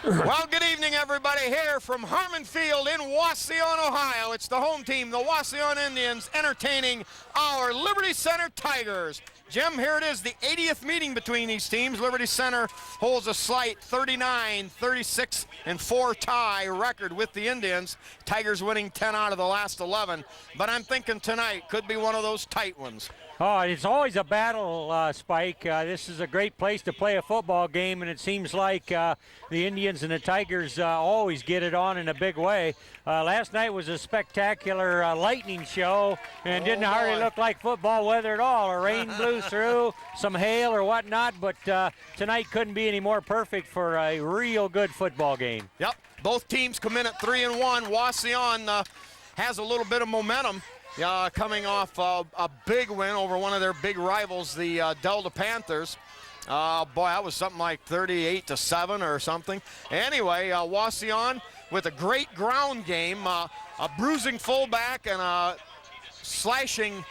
Well, good evening, everybody, here from Harmon Field in Wauseon, Ohio. It's the home team, the Wauseon Indians, entertaining our Liberty Center Tigers. Jim, here it is, the 80th meeting between these teams. Liberty Center holds a slight 39, 36, and 4 tie record with the Indians. Tigers winning 10 out of the last 11. But I'm thinking tonight could be one of those tight ones. Oh, it's always a battle, Spike. This is a great place to play a football game, and it seems like the Indians and the Tigers always get it on in a big way. Last night was a spectacular lightning show, and didn't hardly look like football weather at all. A rain blew through, some hail or whatnot, but tonight couldn't be any more perfect for a real good football game. Yep, both teams come in at 3-1. Wauseon has a little bit of momentum. Coming off a big win over one of their big rivals, the Delta Panthers. Boy, that was something like 38-7 or something. Anyway, Wauseon with a great ground game, a bruising fullback and a slashing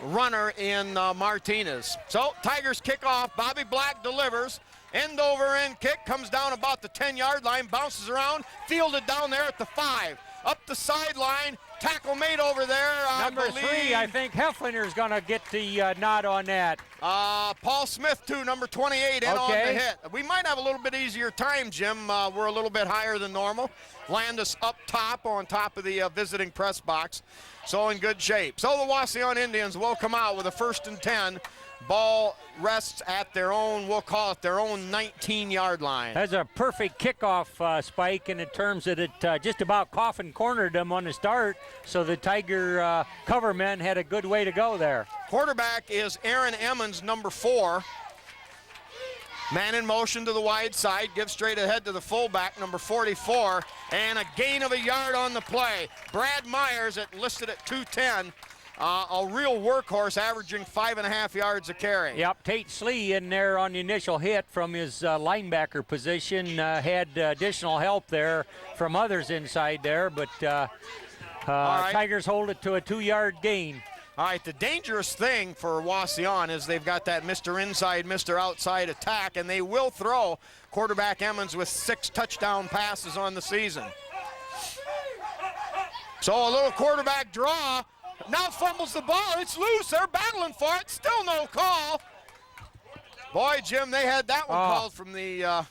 runner in Martinez. So Tigers kick off. Bobby Black delivers. End over end kick comes down about the 10-yard line, bounces around, fielded down there at the 5. Up the sideline, tackle made over there. Number 3, I think Heffliner's going to get the nod on that. Paul Smith, too, number 28, in on the hit. We might have a little bit easier time, Jim. We're a little bit higher than normal. Landis up top on top of the visiting press box. So in good shape. So the Wauseon Indians will come out with a 1st and 10. Ball rests at their own, we'll call it their own 19-yard line. That's a perfect kickoff, Spike, and in terms that it just about coffin cornered them on the start, so the Tiger cover men had a good way to go there. Quarterback is Aaron Emmons, number 4. Man in motion to the wide side, gives straight ahead to the fullback, number 44, and a gain of a yard on the play. Brad Myers, listed at 210. A real workhorse, averaging 5.5 yards a carry. Yep, Tate Slee in there on the initial hit from his linebacker position. Had additional help there from others inside there, but Tigers hold it to a 2-yard gain. All right, the dangerous thing for Wauseon is they've got that Mr. Inside, Mr. Outside attack, and they will throw. Quarterback Emmons with 6 touchdown passes on the season. So a little quarterback draw. Now fumbles the ball. It's loose. They're battling for it. Still no call. Boy, Jim, they had that one called from the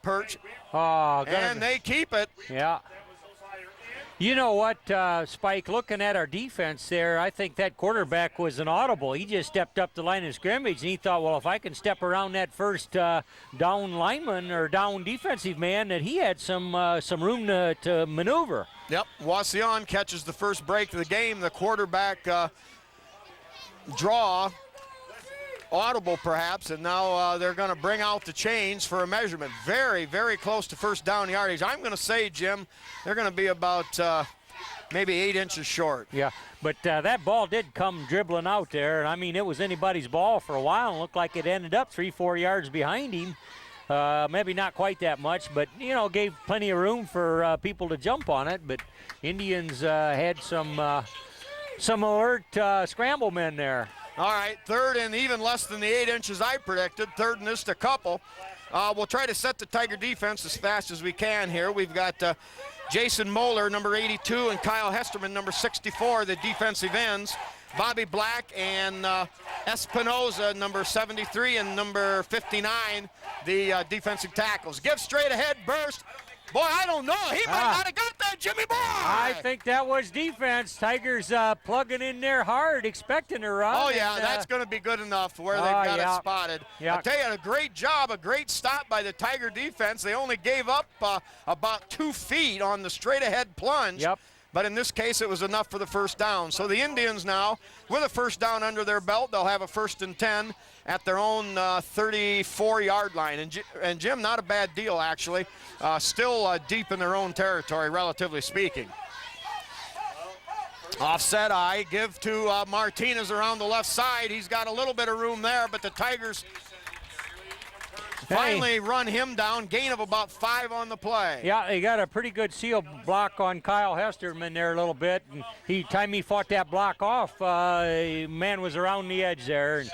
perch. And they keep it. Yeah. You know what, Spike, looking at our defense there, I think that quarterback was an audible. He just stepped up the line of scrimmage, and he thought, well, if I can step around that first down lineman or down defensive man, that he had some room to maneuver. Yep, Wauseon catches the first break of the game. The quarterback draw, audible perhaps, and now they're going to bring out the chains for a measurement. Very, very close to first down yardage. I'm going to say, Jim, they're going to be about maybe 8 inches short. Yeah, but that ball did come dribbling out there, and I mean, it was anybody's ball for a while, and looked like it ended up 3-4 yards behind him. Maybe not quite that much, but, you know, gave plenty of room for people to jump on it. But Indians had some alert scramble men there. All right, 3rd and even less than the 8 inches I predicted. 3rd and just a couple. We'll try to set the Tiger defense as fast as we can here. We've got Jason Moeller, number 82, and Kyle Hesterman, number 64, the defensive ends. Bobby Black and Espinoza, number 73, and number 59, the defensive tackles. Give straight ahead, burst. Boy, I don't know. He might not have got that, Jimmy boy. I think that was defense. Tigers plugging in there hard, expecting a run. Oh, yeah, that's going to be good enough where they've got it spotted. Yeah. I tell you, a great job, a great stop by the Tiger defense. They only gave up about 2 feet on the straight-ahead plunge. Yep. But in this case, it was enough for the first down. So the Indians now, with a first down under their belt, they'll have a 1st and 10 at their own 34-yard line. And Jim, not a bad deal, actually. Still deep in their own territory, relatively speaking. Offset I give to Martinez around the left side. He's got a little bit of room there, but the Tigers finally run him down, gain of about 5 on the play. Yeah, they got a pretty good seal block on Kyle Hesterman there a little bit. And time he fought that block off, man was around the edge there. And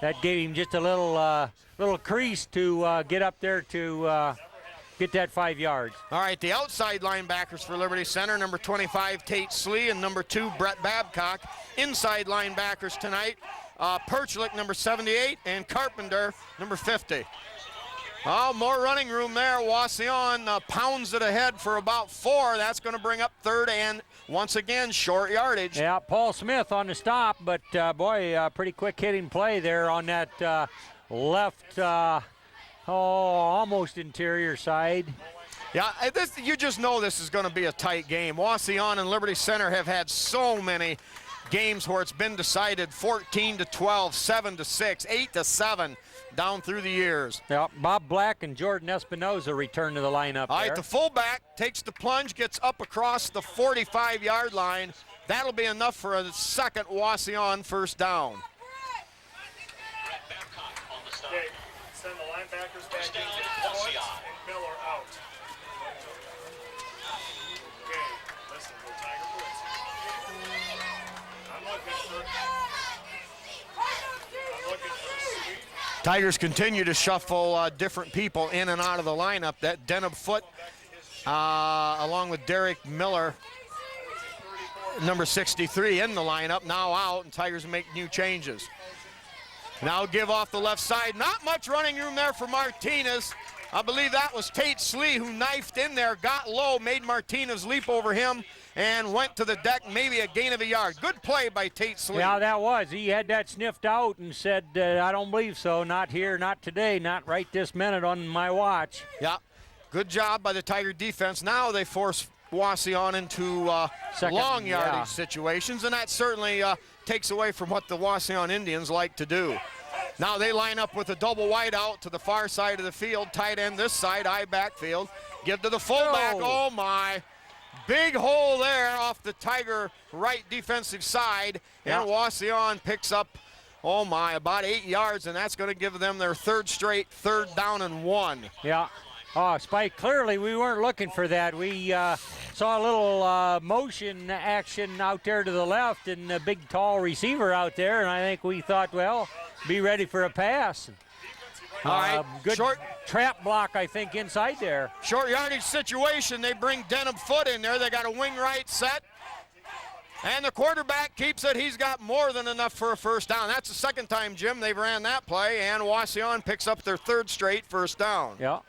that gave him just a little crease to get up there to get that 5 yards. All right, the outside linebackers for Liberty Center, number 25, Tate Slee, and number 2, Brett Babcock. Inside linebackers tonight, Perchlik, number 78, and Carpenter, number 50. Oh, more running room there. Wauseon pounds it ahead for about 4. That's going to bring up third and, once again, short yardage. Yeah, Paul Smith on the stop, but, boy, pretty quick hitting play there on that left, almost interior side. Yeah, you just know this is going to be a tight game. Wauseon and Liberty Center have had so many games where it's been decided 14-12, 7-6, 8-7 down through the years. Yeah, Bob Black and Jordan Espinoza return to the lineup. All right, the fullback takes the plunge, gets up across the 45-yard line. That'll be enough for a second Wauseon first down. Okay, send the linebackers back in. Foot and Miller out. Okay, listen, go Tiger blitz. I'm looking for Sweet. Tigers continue to shuffle different people in and out of the lineup. That Denham Foot, along with Derek Miller, number 63, in the lineup, now out, and Tigers make new changes. Now give off the left side. Not much running room there for Martinez. I believe that was Tate Slee who knifed in there, got low, made Martinez leap over him, and went to the deck, maybe a gain of a yard. Good play by Tate Slee. Yeah, that was. He had that sniffed out and said, I don't believe so. Not here, not today, not right this minute on my watch. Yeah, good job by the Tiger defense. Now they force Wauseon into long yardage situations, and that certainly takes away from what the Wauseon Indians like to do. Now they line up with a double wide out to the far side of the field, tight end this side, I backfield. Give to the fullback, oh my. Big hole there off the Tiger right defensive side, and Wauseon picks up, oh my, about 8 yards, and that's going to give them their third straight third down and 1. Yeah. Oh, Spike, clearly we weren't looking for that. We saw a little motion action out there to the left and a big, tall receiver out there, and I think we thought, well, be ready for a pass. All right, good short trap block, I think, inside there. Short yardage situation. They bring Denham Foot in there. They got a wing right set. And the quarterback keeps it. He's got more than enough for a first down. That's the second time, Jim, they've ran that play, and Wauseon picks up their third straight first down. Yeah.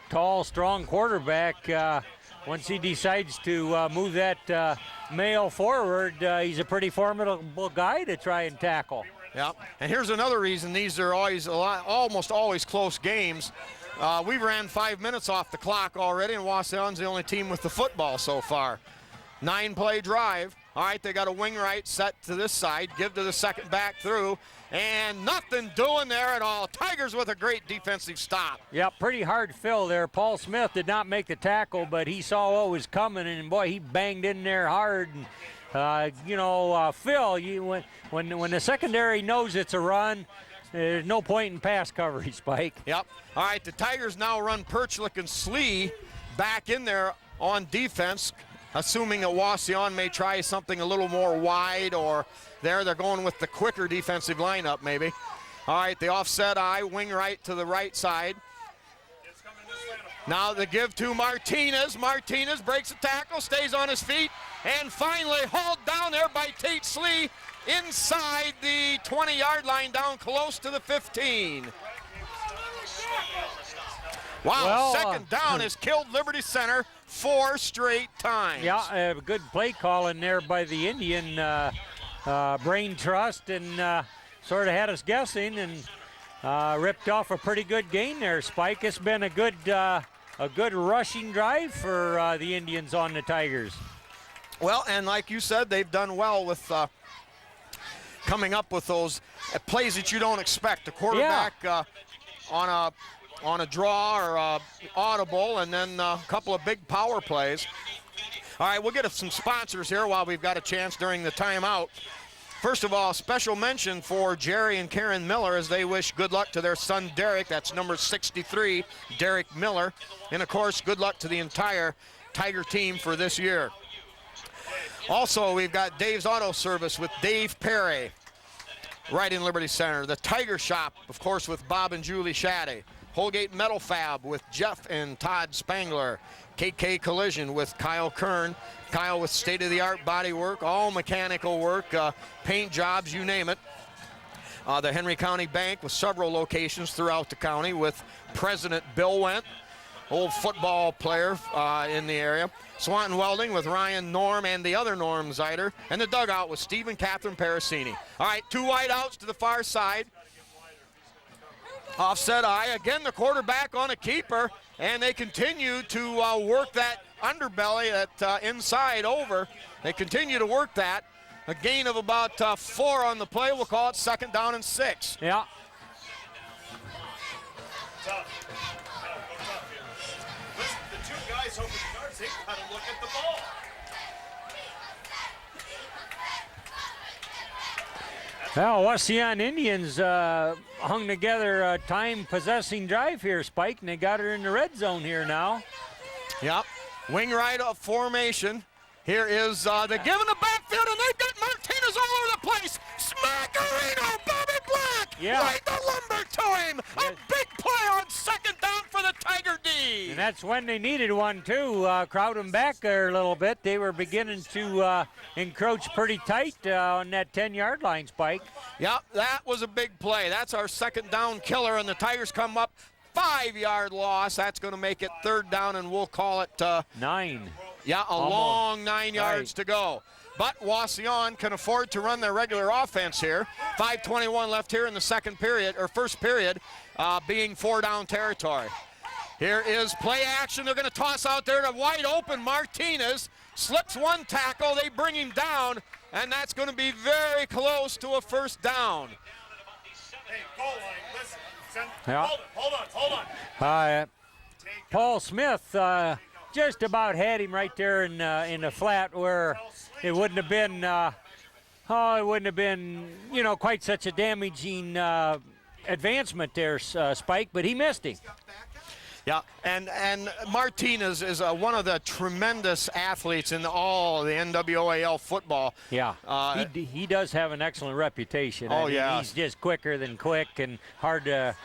Tall, strong quarterback. Once he decides to move that male forward, he's a pretty formidable guy to try and tackle. Yeah, and here's another reason these are almost always close games. We ran 5 minutes off the clock already, and Wauseon's the only team with the football so far. 9-play drive. All right, they got a wing right set to this side, give to the second back through, and nothing doing there at all. Tigers with a great defensive stop. Yeah, pretty hard fill there. Paul Smith did not make the tackle, but he saw what was coming, and boy, he banged in there hard. And Phil, when the secondary knows it's a run, there's no point in pass coverage, Spike. Yep. All right, the Tigers now run Perchlik and Slee back in there on defense, assuming that Wauseon may try something a little more wide, or they're going with the quicker defensive lineup maybe. All right, the offset eye, wing right to the right side. Now the give to Martinez. Martinez breaks a tackle, stays on his feet, and finally hauled down there by Tate Slee inside the 20-yard line, down close to the 15. Wow, well, second down has killed Liberty Center 4 straight times. Yeah, good play calling there by the Indian brain trust, and sort of had us guessing, and ripped off a pretty good gain there, Spike. It's been a good rushing drive for the Indians on the Tigers. Well, and like you said, they've done well with coming up with those plays that you don't expect. The quarterback on a draw or audible, and then a couple of big power plays. All right, we'll get some sponsors here while we've got a chance during the timeout. First of all, special mention for Jerry and Karen Miller as they wish good luck to their son Derek. That's number 63, Derek Miller. And of course, good luck to the entire Tiger team for this year. Also, we've got Dave's Auto Service with Dave Perry right in Liberty Center. The Tiger Shop, of course, with Bob and Julie Shaddy. Holgate Metal Fab with Jeff and Todd Spangler. KK Collision with Kyle Kern. Kyle with state-of-the-art body work, all mechanical work, paint jobs, you name it. The Henry County Bank with several locations throughout the county with President Bill Wendt, old football player in the area. Swanton Welding with Ryan Norm and the other Norm Zeider. And the dugout with Steve and Catherine Parasini. All right, 2 wide outs to the far side. Offset eye. Again, the quarterback on a keeper. And they continue to work that underbelly, that inside over. They continue to work that. A gain of about 4 on the play. We'll call it 2nd down and 6. Yeah. Tough. Go tough here. Listen, the 2 guys over the guards, they gotta look at the ball. Well, Wauseon Indians hung together a time-possessing drive here, Spike, and they got her in the red zone here now. Yep. Wing right up formation. Here is the give in the backfield, and they've got Martinez all over the place. Smackarino, Bobby Black, right the lumber to him. A big play on 2nd down for the Tiger D. And that's when they needed one, too. Crowd them back there a little bit. They were beginning to encroach pretty tight on that 10-yard line, Spike. Yep, that was a big play. That's our 2nd down killer, and the Tigers come up 5-yard loss. That's going to make it 3rd down, and we'll call it 9. Yeah, long 9 yards to go. But Wauseon can afford to run their regular offense here. 5:21 left here in the second period, or first period, being 4 down territory. Here is play action. They're going to toss out there to wide open Martinez. Slips 1 tackle. They bring him down, and that's going to be very close to a 1st down. Hey, goal line, listen. Yeah. Hold on. Paul Smith just about had him right there in the flat where it wouldn't have been, you know, quite such a damaging advancement there, Spike, but he missed him. Yeah, and Martinez is one of the tremendous athletes in all the NWAL football. Yeah, he does have an excellent reputation. Oh, yeah. He's just quicker than quick and hard to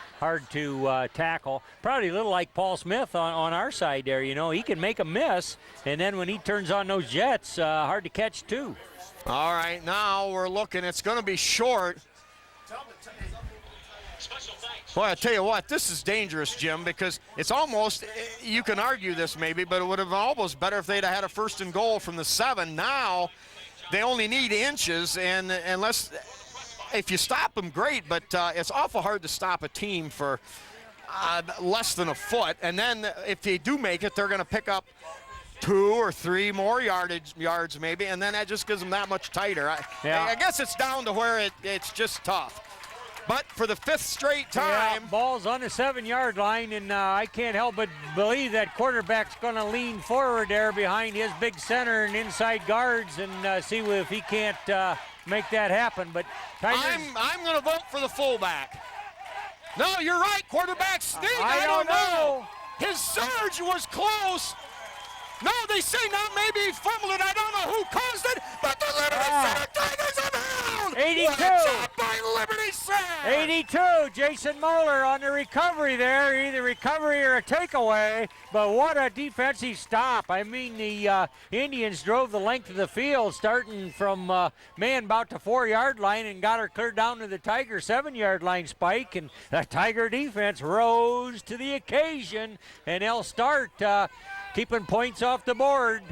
tackle. Probably a little like Paul Smith on our side there. You know, he can make a miss, and then when he turns on those jets, hard to catch too. All right, now we're looking. It's going to be short. Boy, I tell you what, this is dangerous, Jim, because it's almost, you can argue this maybe, but it would have been almost better if they'd have had a 1st and goal from the 7. Now they only need inches, and unless, if you stop them, great, but it's awful hard to stop a team for less than a foot. And then if they do make it, they're going to pick up 2 or 3 more yards maybe, and then that just gives them that much tighter. I guess it's down to where it's just tough. But for the 5th straight time. Yeah, ball's on the 7-yard line, and I can't help but believe that quarterback's going to lean forward there behind his big center and inside guards and see if he can't make that happen. But I'm going to vote for the fullback. No, you're right, quarterback sneak. I don't know. His surge was close. No, they say now maybe he fumbled it. I don't know who caused it, but the Liberty Center Tigers have held. 82. What a job by Liberty Center. 82, Jason Moeller on the recovery there, either recovery or a takeaway, but what a defensive stop. I mean, the Indians drove the length of the field, starting from about the 4-yard line and got her cleared down to the Tiger 7-yard line, Spike, and the Tiger defense rose to the occasion, and they'll start keeping points off the board.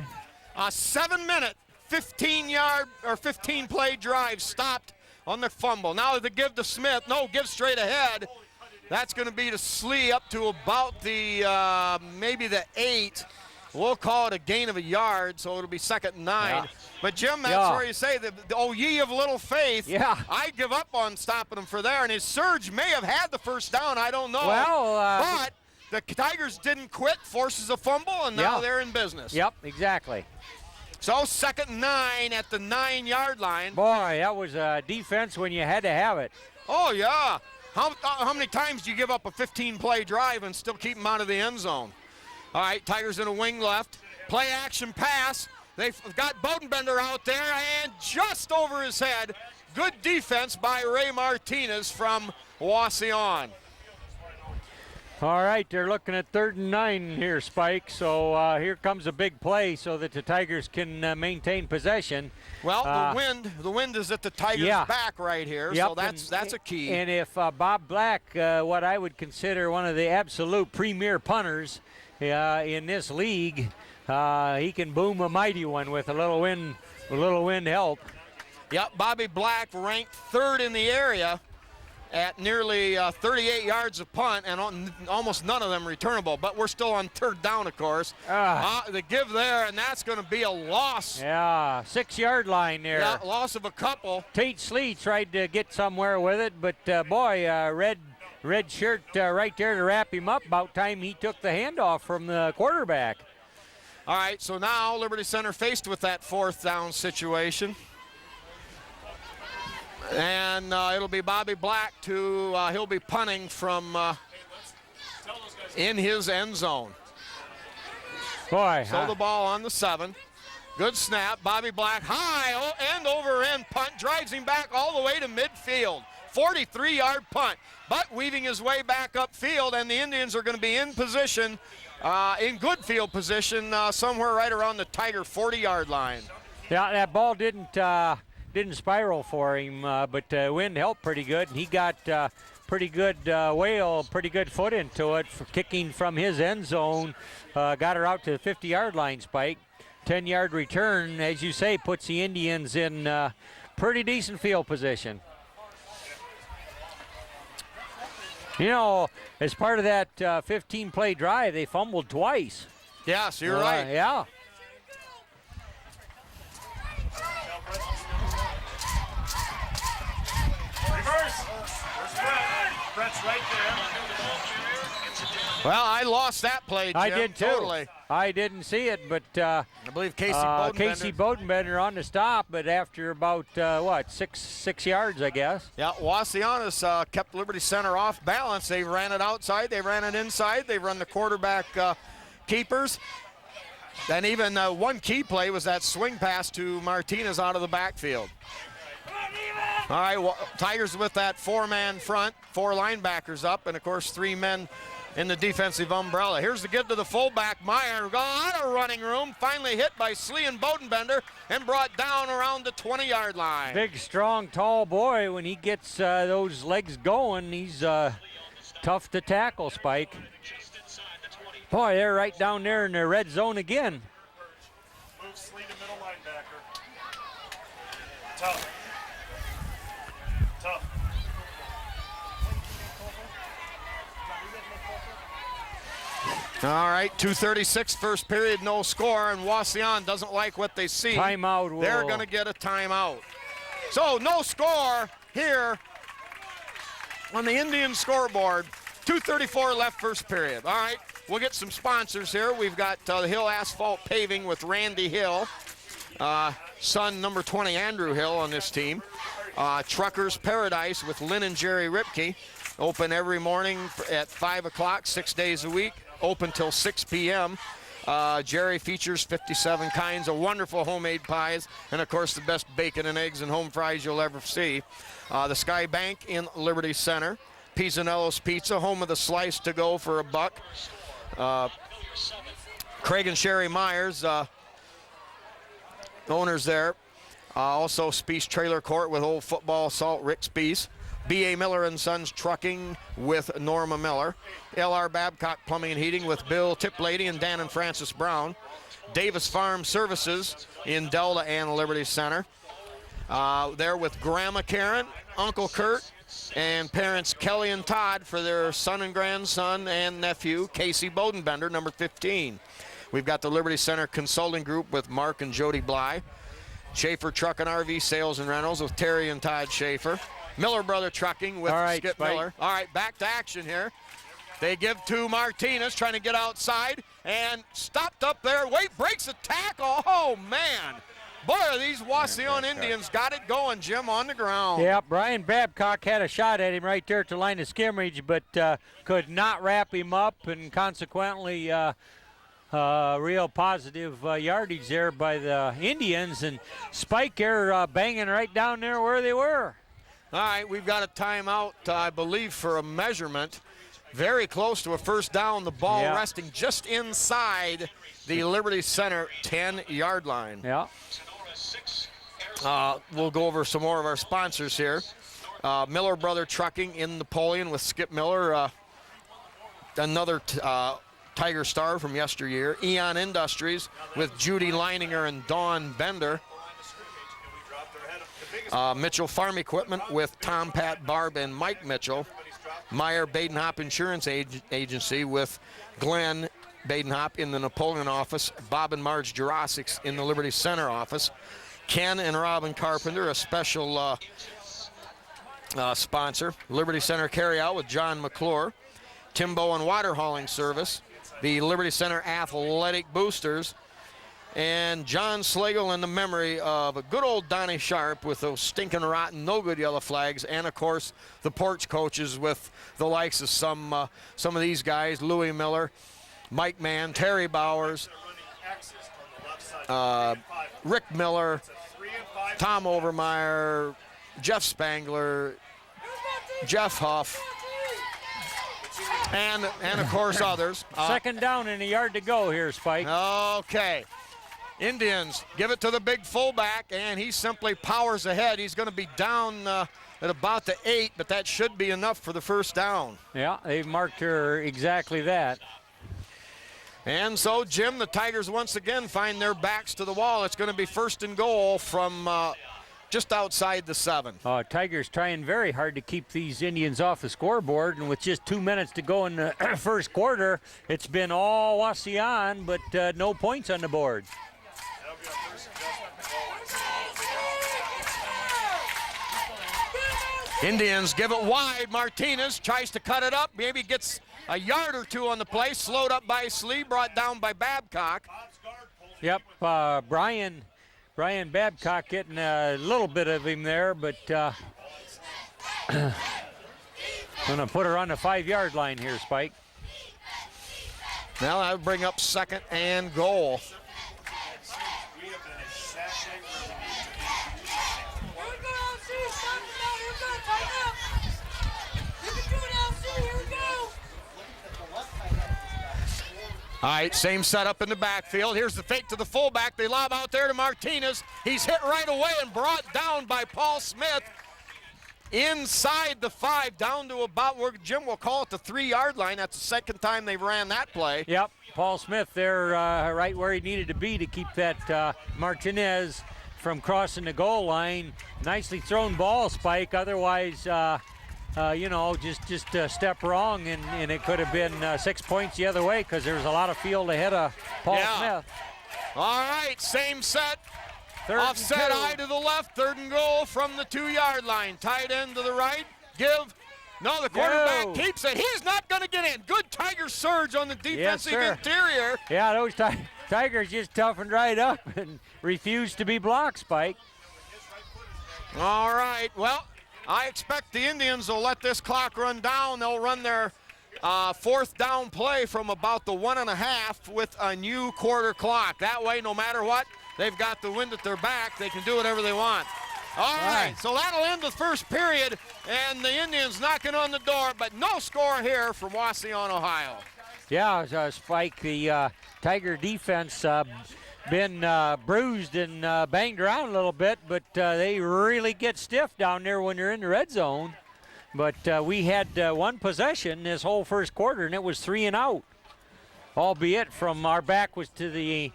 A 7-minute, 15-yard or 15-play drive stopped on the fumble. Now the give to Smith. No, give straight ahead. That's going to be to Slee up to about the maybe the 8. We'll call it a gain of a yard, so it'll be 2nd and 9. Yeah. But, Jim, that's where you say, oh, ye of little faith. Yeah. I give up on stopping him for there, and his surge may have had the 1st down. I don't know. Well, but the Tigers didn't quit, forces a fumble, and now they're in business. Yep, exactly. So 2nd and 9 at the 9-yard line. Boy, that was a defense when you had to have it. Oh, yeah. How many times do you give up a 15-play drive and still keep them out of the end zone? All right, Tigers in a wing left. Play action pass. They've got Bodenbender out there, and just over his head. Good defense by Ray Martinez from Wauseon. All right, they're looking at 3rd and 9 here, Spike. So here comes a big play so that the Tigers can maintain possession. Well, the wind is at the Tigers' back right here, so that's a key. And if Bob Black, what I would consider one of the absolute premier punters in this league, he can boom a mighty one with a little wind help. Yep, Bobby Black ranked 3rd in the area at nearly 38 yards of punt, and almost none of them returnable. But we're still on 3rd down, of course. The give there, and that's going to be a loss. Yeah, 6-yard line there. Yeah, loss of a couple. Tate Slee tried to get somewhere with it, but boy, red shirt right there to wrap him up. About time he took the handoff from the quarterback. All right, so now Liberty Center faced with that 4th down situation. And it'll be Bobby Black he'll be punting from in his end zone. Boy. So the ball on the 7. Good snap. Bobby Black high end over end punt, drives him back all the way to midfield. 43-yard punt, but weaving his way back upfield, and the Indians are going to be in position, in good field position, somewhere right around the Tiger 40-yard line. Yeah, that ball didn't spiral for him, but wind helped pretty good, and he got pretty good pretty good foot into it for kicking from his end zone. Got her out to the 50-yard line, Spike. 10-yard return, as you say, puts the Indians in pretty decent field position. You know, as part of that 15-play drive, they fumbled twice. Yes, you're right. Yeah. Reverse. There's Brett. Brett's right there. Well, I lost that play, Jim. I did too. Totally. I didn't see it, but I believe Casey Bodenbender on the stop, but after about six yards, I guess. Yeah, Wauseon has kept Liberty Center off balance. They ran it outside, they ran it inside, they run the quarterback keepers. Then even one key play was that swing pass to Martinez out of the backfield. All right, Tigers with that 4-man front, 4 linebackers up, and of course 3 men in the defensive umbrella. Here's the give to the fullback. Meyer got out of running room, finally hit by Slee and Bodenbender and brought down around the 20-yard line. Big, strong, tall boy. When he gets those legs going, he's tough to tackle, Spike. Boy, they're right down there in the red zone again. Move Slee to middle linebacker. Tough. All right, 2:36 first period, no score, and Wauseon doesn't like what they see. Timeout. They're going to get a timeout. So no score here on the Indian scoreboard. 2:34 left first period. All right, we'll get some sponsors here. We've got the Hill Asphalt Paving with Randy Hill, son number 20 Andrew Hill on this team. Truckers Paradise with Lynn and Jerry Ripke, open every morning at 5 o'clock, 6 days a week. Open till 6 p.m. Jerry features 57 kinds of wonderful homemade pies, and of course the best bacon and eggs and home fries you'll ever see. The Sky Bank in Liberty Center. Pisanello's Pizza, home of the slice to go for $1. Craig and Sherry Myers, owners there. Also Spies Trailer Court with Old Football Salt, Rick Spies. B.A. Miller and Sons Trucking with Norma Miller. L.R. Babcock Plumbing and Heating with Bill Tiplady and Dan and Francis Brown. Davis Farm Services in Delta and Liberty Center. There with Grandma Karen, Uncle Kurt, and parents Kelly and Todd for their son and grandson and nephew, Casey Bodenbender, number 15. We've got the Liberty Center Consulting Group with Mark and Jody Bly. Schaefer Truck and RV Sales and Rentals with Terry and Todd Schaefer. Miller Brother Trucking with Skip Spike. Miller. All right, back to action here. They give to Martinez, trying to get outside, and stopped up there. Wait, breaks a tackle. Oh, man. Boy, are these Wauseon Indians got it going, Jim, on the ground. Yeah, Brian Babcock had a shot at him right there at the line of scrimmage, but could not wrap him up, and consequently real positive yardage there by the Indians, and Spike there banging right down there where they were. All right, we've got a timeout, I believe, for a measurement. very close to a first down. The ball resting just inside the Liberty Center 10-yard line. Yeah. We'll go over some more of our sponsors here. Miller Brother Trucking in Napoleon with Skip Miller, another Tiger star from yesteryear. Eon Industries with Judy Leininger and Dawn Bender. Mitchell Farm Equipment with Tom, Pat, Barb, and Mike Mitchell. Meyer Badenhop Insurance Agency with Glenn Badenhop in the Napoleon office. Bob and Marge Jurassics in the Liberty Center office. Ken and Robin Carpenter, a special sponsor. Liberty Center Carryout with John McClure. Timbo and Water Hauling Service. The Liberty Center Athletic Boosters. And John Slagle in the memory of a good old Donnie Sharp with those stinking rotten, no good yellow flags. And, of course, the porch coaches with the likes of some of these guys, Louis Miller, Mike Mann, Terry Bowers, Rick Miller, Tom Overmeyer, Jeff Spangler, Jeff Huff, and of course others. Second down and a yard to go here, Spike. Okay. Indians give it to the big fullback, and he simply powers ahead. He's going to be down at about the 8, but that should be enough for the first down. Yeah, they've marked her exactly that. And so, Jim, the Tigers once again find their backs to the wall. It's going to be first and goal from just outside the 7. Tigers trying very hard to keep these Indians off the scoreboard, and with just 2 minutes to go in the first quarter, it's been all Wauseon, but no points on the board. Indians give it wide. Martinez tries to cut it up, maybe gets a yard or two on the play, slowed up by Slee, brought down by Babcock. Yep, Brian Babcock getting a little bit of him there, but gonna put her on the 5-yard line here, Spike. Now that would bring up second and goal. All right, same setup in the backfield. Here's the fake to the fullback. They lob out there to Martinez. He's hit right away and brought down by Paul Smith inside the 5, down to about where Jim will call it the 3-yard line. That's the second time they've ran that play. Yep, Paul Smith there right where he needed to be to keep that Martinez from crossing the goal line. Nicely thrown ball, Spike. Otherwise, just a step wrong, and it could have been 6 points the other way because there's a lot of field ahead of Paul Smith. All right, same set. Third Offset eye to the left, 3rd and goal from the 2-yard line. Tight end to the right, no, the quarterback keeps it. He's not going to get in. Good Tiger surge on the defensive interior. Yeah, those Tigers just toughened right up and refused to be blocked, Spike. All right, well, I expect the Indians will let this clock run down. They'll run their 4th down play from about the 1.5 with a new quarter clock. That way, no matter what, they've got the wind at their back. They can do whatever they want. All right, so that'll end the first period, and the Indians knocking on the door, but no score here from Wauseon, Ohio. Yeah, Spike, the Tiger defense been bruised and banged around a little bit, but they really get stiff down there when you're in the red zone. But we had one possession this whole first quarter, and it was 3 and out. Albeit from our back was to the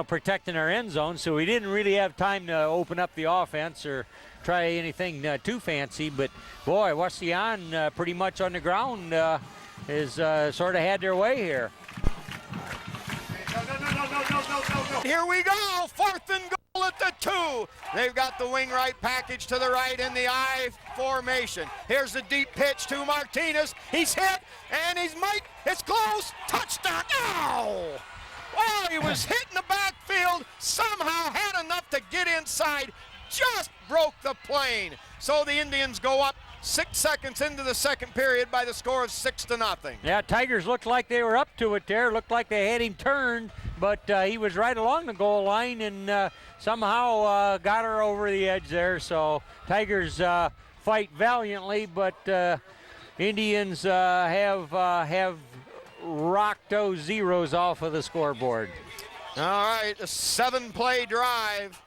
protecting our end zone, so we didn't really have time to open up the offense or try anything too fancy. But boy, Wauseon pretty much on the ground is sort of had their way here. Here we go, 4th and goal at the 2. They've got the wing right package to the right in the I formation. Here's the deep pitch to Martinez. He's hit, and it's close. Touchdown. Ow! Oh, he was hit in the backfield, somehow had enough to get inside, just broke the plane. So the Indians go up 6 seconds into the second period by the score of 6-0. Yeah, Tigers looked like they were up to it there. Looked like they had him turned, but he was right along the goal line and somehow got her over the edge there. So Tigers fight valiantly, but Indians have rocked those zeros off of the scoreboard. All right, a 7-play drive,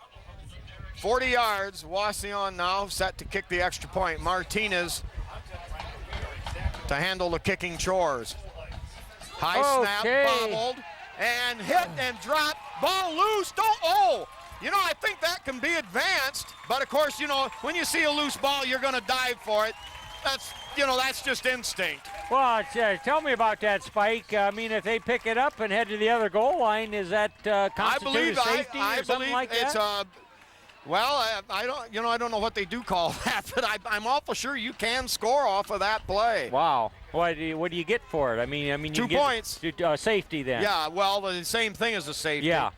40 yards. Wauseon now set to kick the extra point. Martinez to handle the kicking chores. High snap, bobbled, and hit and drop. Ball loose, I think that can be advanced, but of course, when you see a loose ball, you're going to dive for it. That's just instinct. Well, tell me about that, Spike. I mean, if they pick it up and head to the other goal line, is that constitute safety or something like that? I don't know what they do call that, but I'm awful sure you can score off of that play. Wow. What do you get for it? I mean, 2 points. Safety then. Yeah, well, the same thing as a safety. Yeah.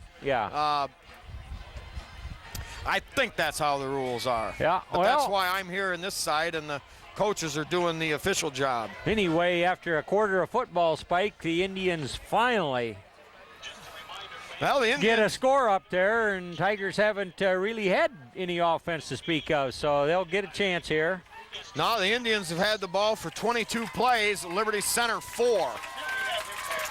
I think that's how the rules are. Yeah. But that's why I'm here on this side, and the coaches are doing the official job. Anyway, after a quarter of football, Spike, the Indians finally get a score up there, and Tigers haven't really had any offense to speak of, so they'll get a chance here. No, the Indians have had the ball for 22 plays, Liberty Center 4.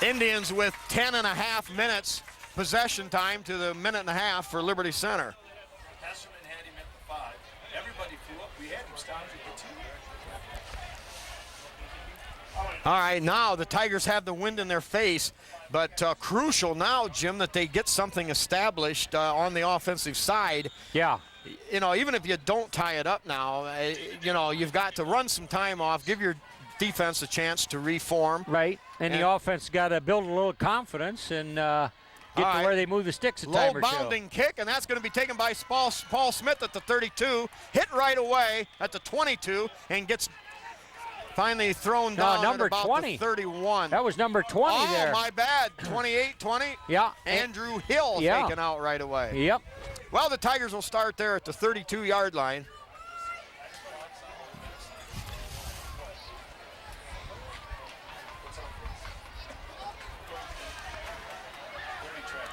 Indians with 10.5 minutes possession time to the minute and a half for Liberty Center. Hesselman had him at the 5. Everybody flew up. We had him stopped at the 2. All right, now the Tigers have the wind in their face, but crucial now, Jim, that they get something established on the offensive side. Yeah. Even if you don't tie it up now, you've got to run some time off, give your defense a chance to reform. Right, and the offense got to build a little confidence and get to where they move the sticks a time or two. Low bounding kick, and that's going to be taken by Paul Smith at the 32, hit right away at the 22, and gets finally thrown down number at about 20. the 31. That was number 20 there. Oh, my bad. 28-20. Yeah. Andrew Hill taken out right away. Yep. Well, the Tigers will start there at the 32-yard line.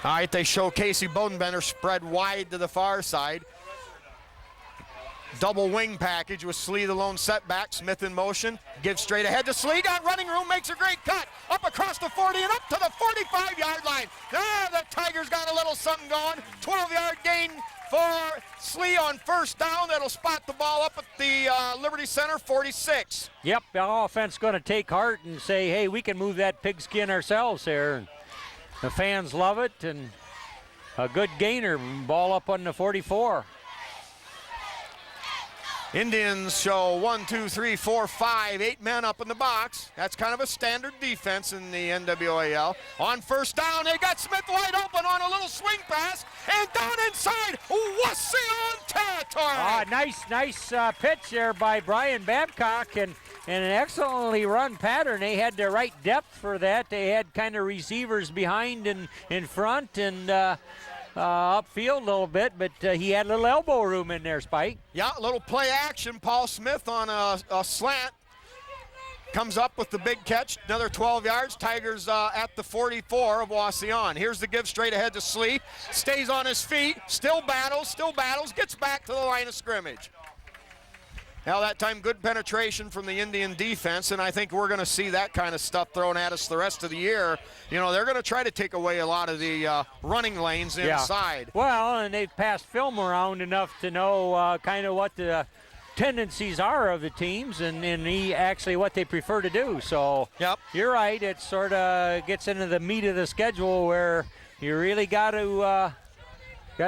All right, they show Casey Bodenbender spread wide to the far side. Double wing package with Slee the lone setback. Smith in motion, gives straight ahead to Slee. Got running room, makes a great cut. Up across the 40 and up to the 45-yard line. The Tigers got a little something going. 12-yard gain for Slee on first down. That'll spot the ball up at the Liberty Center 46. Yep, the offense going to take heart and say, hey, we can move that pigskin ourselves here. The fans love it, and a good gainer, ball up on the 44. Indians show 1, 2, 3, 4, 5, 8 men up in the box. That's kind of a standard defense in the NWAL. On first down, they got Smith wide open on a little swing pass, and down inside, Wauseon territory. Nice pitch there by Brian Babcock, and an excellently run pattern. They had the right depth for that. They had kind of receivers behind and in front, and upfield a little bit, but he had a little elbow room in there, Spike. Yeah, a little play action. Paul Smith on a slant. Comes up with the big catch, another 12 yards. Tigers at the 44 of Wauseon. Here's the give straight ahead to Slee. Stays on his feet, still battles, gets back to the line of scrimmage. Now that time, good penetration from the Indian defense, and I think we're going to see that kind of stuff thrown at us the rest of the year. They're going to try to take away a lot of the running lanes inside. Well, and they've passed film around enough to know kind of what the tendencies are of the teams and actually what they prefer to do. So yep. You're right. It sort of gets into the meat of the schedule where you really got to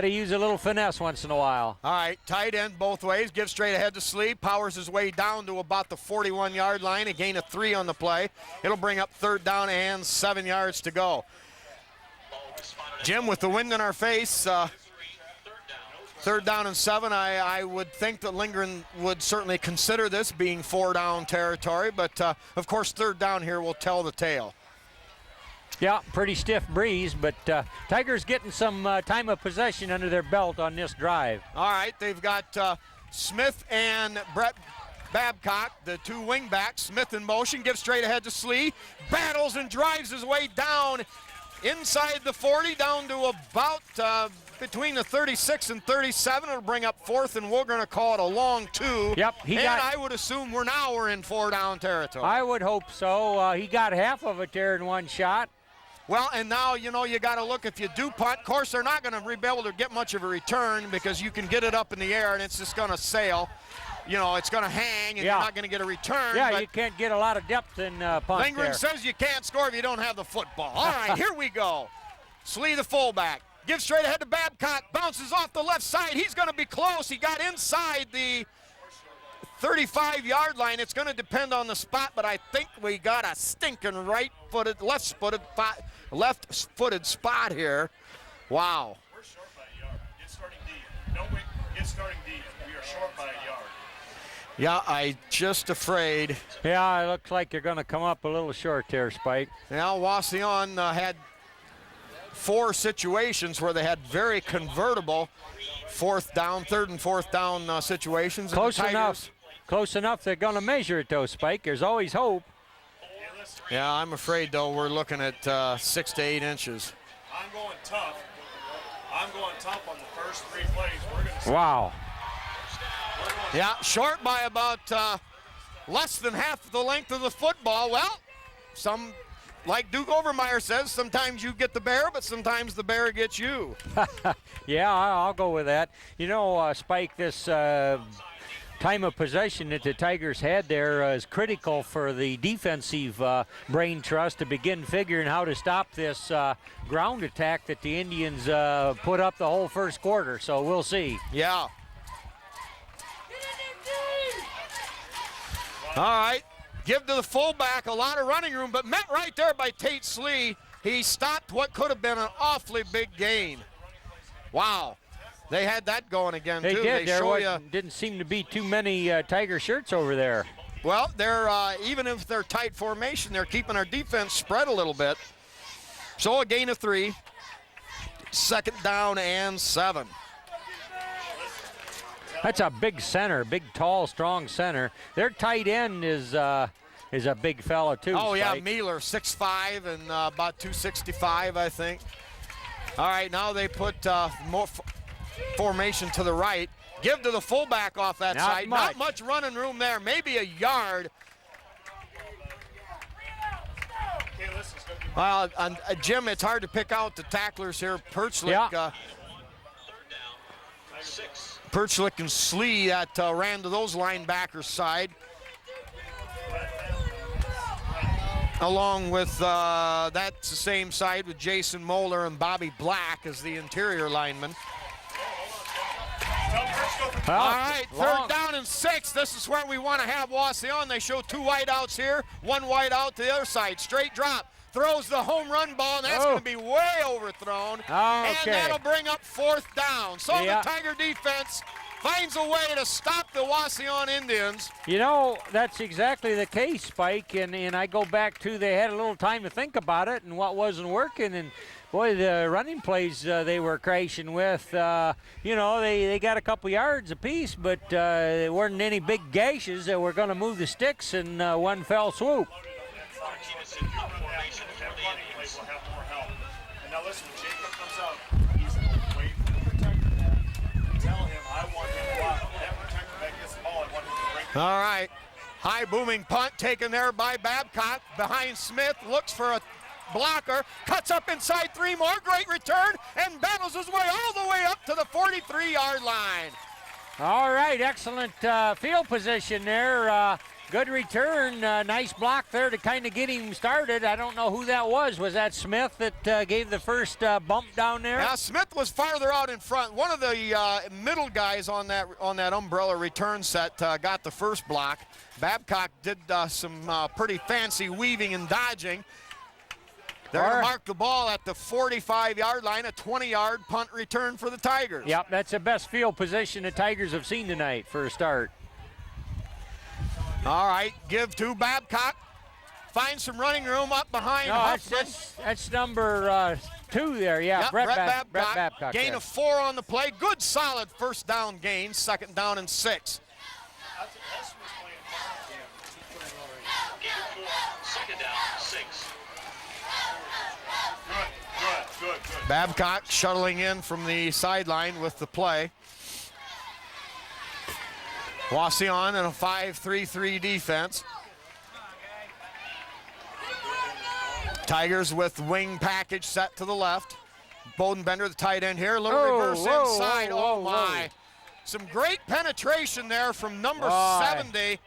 use a little finesse once in a while. All right, tight end both ways. Gives straight ahead to Slee. Powers his way down to about the 41-yard line. A gain of 3 on the play. It'll bring up third down and 7 yards to go. Jim, with the wind in our face, third down and 7, I would think that Lindgren would certainly consider this being 4-down territory. But, of course, third down here will tell the tale. Yeah, pretty stiff breeze, but Tigers getting some time of possession under their belt on this drive. All right, they've got Smith and Brett Babcock, the two wing backs. Smith in motion, gives straight ahead to Slee, battles and drives his way down inside the 40, down to about between the 36 and 37. It'll bring up 4th, and we're going to call it a long 2. Yep, I would assume we're in 4-down territory. I would hope so. He got half of it there in one shot. Well, and now, you know, you got to look, if you do punt, of course, they're not going to be able to get much of a return because you can get it up in the air and it's just going to sail. You know, it's going to hang and you're not going to get a return. Yeah, you can't get a lot of depth in punt Lindgren there. says you can't score if you don't have the football. All right, here we go. Slee, the fullback, gives straight ahead to Babcock, bounces off the left side. He's going to be close. He got inside the 35-yard line. It's going to depend on the spot, but I think we got a stinking left-footed spot here. Wow. We're short by a yard. Get starting deep. No, wait. Get starting deep. We are short by a yard. Yeah, I just afraid. Yeah, it looks like you're going to come up a little short there, Spike. Now, Wauseon had 4 situations where they had very convertible 3rd and 4th down situations. Close enough. Close enough. They're going to measure it, though, Spike. There's always hope. Yeah, I'm afraid, though, we're looking at 6 to 8 inches. I'm going tough. I'm going tough on the first 3 plays. We're going to. Wow. Yeah, short by about less than half the length of the football. Well, like Duke Overmeyer says, sometimes you get the bear, but sometimes the bear gets you. Yeah, I'll go with that. You know, Spike, this time of possession that the Tigers had there is critical for the defensive brain trust to begin figuring how to stop this ground attack that the Indians put up the whole first quarter. So we'll see. Yeah. All right, give to the fullback, a lot of running room, but met right there by Tate Slee. He stopped what could have been an awfully big gain. Wow, they had that going again, they too. Did. There didn't seem to be too many Tiger shirts over there. Well, they're even if they're tight formation, they're keeping our defense spread a little bit. So a gain of 3, 2nd down and 7. That's a big center, big, tall, strong center. Their tight end is a big fella, too. Oh, Spike. yeah, Mealer, 6'5", and about 265, I think. All right, now they put more formation to the right. Give to the fullback off that side. Not much running room there, maybe a yard. Well, Jim, it's hard to pick out the tacklers here. Perchlik, Perchlik and Slee that ran to those linebackers' side. Along with, that's the same side with Jason Moeller and Bobby Black as the interior linemen. All right, 3rd down and 6. This is where we want to have Wauseon. They show 2 wideouts here, 1 wideout to the other side. Straight drop. Throws the home run ball, and that's going to be way overthrown. Okay. And that'll bring up 4th down. So the Tiger defense finds a way to stop the Wauseon Indians. You know, that's exactly the case, Spike, and I go back to they had a little time to think about it and what wasn't working, and boy, the running plays they were crashing with, you know, they got a couple yards apiece, but there weren't any big gashes that were going to move the sticks in one fell swoop. And now listen, when Jacob comes out, he's going to wait for the protector. Tell him I want him to block. That protector that gets the ball, I want him to break. All right, high booming punt taken there by Babcock. Behind Smith, looks for a blocker, cuts up inside 3 more, great return, and battles his way all the way up to the 43-yard line. All right, excellent field position there. Good return, nice block there to kind of get him started. I don't know who that was. Was that Smith that gave the first bump down there? Yeah, Smith was farther out in front. One of the middle guys on that umbrella return set got the first block. Babcock did some pretty fancy weaving and dodging. They're going to mark the ball at the 45-yard line, a 20-yard punt return for the Tigers. Yep, that's the best field position the Tigers have seen tonight for a start. All right, give to Babcock. Find some running room up behind Huffman. That's number 2 there, yeah. Yep, Brett Babcock. Gain of 4 on the play. Good, solid first down gain. 2nd down and 6. Good. Babcock shuttling in from the sideline with the play. Wauseon in a 5-3-3 defense. Tigers with wing package set to the left. Bodenbender, the tight end here. A little reverse inside. Oh, my. Some great penetration there from number 70.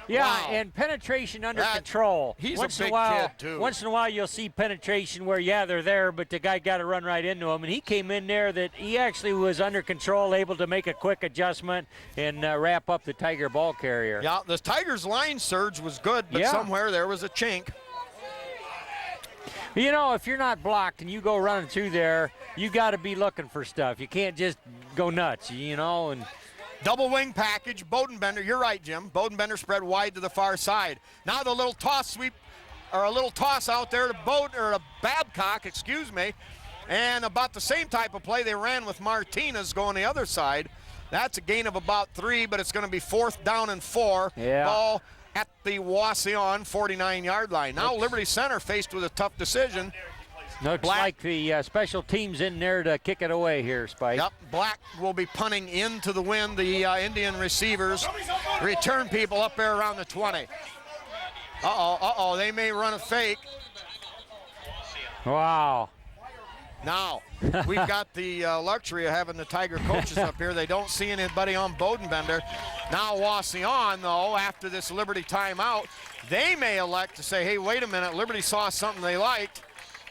Yeah, Wow. and penetration under control. He's once a big in a while, kid, too. Once in a while, you'll see penetration where, yeah, they're there, but the guy got to run right into him. And he came in there that he actually was under control, able to make a quick adjustment and wrap up the Tiger ball carrier. Yeah, the Tigers' line surge was good, but somewhere there was a chink. You know, if you're not blocked and you go running through there, you got to be looking for stuff. You can't just go nuts, you know. And double wing package, Bodenbender. You're right, Jim. Bodenbender spread wide to the far side. Now the little toss sweep, or a little toss out there to Babcock, excuse me. And about the same type of play they ran with Martinez going the other side. That's a gain of about 3, but it's going to be 4th down and 4. Yeah. Ball at the Wauseon 49-yard line. Now Liberty Center faced with a tough decision. Looks like the special teams in there to kick it away here, Spike. Yep, Black will be punting into the wind. The Indian receivers return people up there around the 20. Uh-oh, they may run a fake. Wow. Now, we've got the luxury of having the Tiger coaches up here. They don't see anybody on Bodenbender. Now Wauseon, though, after this Liberty timeout, they may elect to say, hey, wait a minute, Liberty saw something they liked.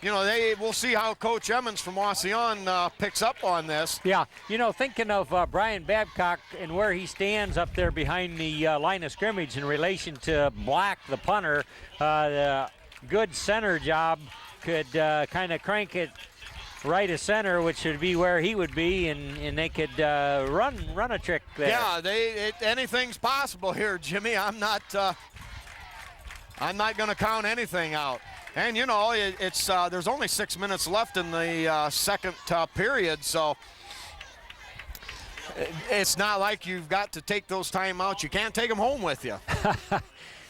You know, we'll see how Coach Emmons from Wauseon picks up on this. Yeah, you know, thinking of Brian Babcock and where he stands up there behind the line of scrimmage in relation to Black, the punter, the good center job could kind of crank it right of center, which would be where he would be, and they could run a trick there. Yeah, anything's possible here, Jimmy. I'm not going to count anything out. And you know, it's there's only 6 minutes left in the second period, so it's not like you've got to take those timeouts. You can't take them home with you.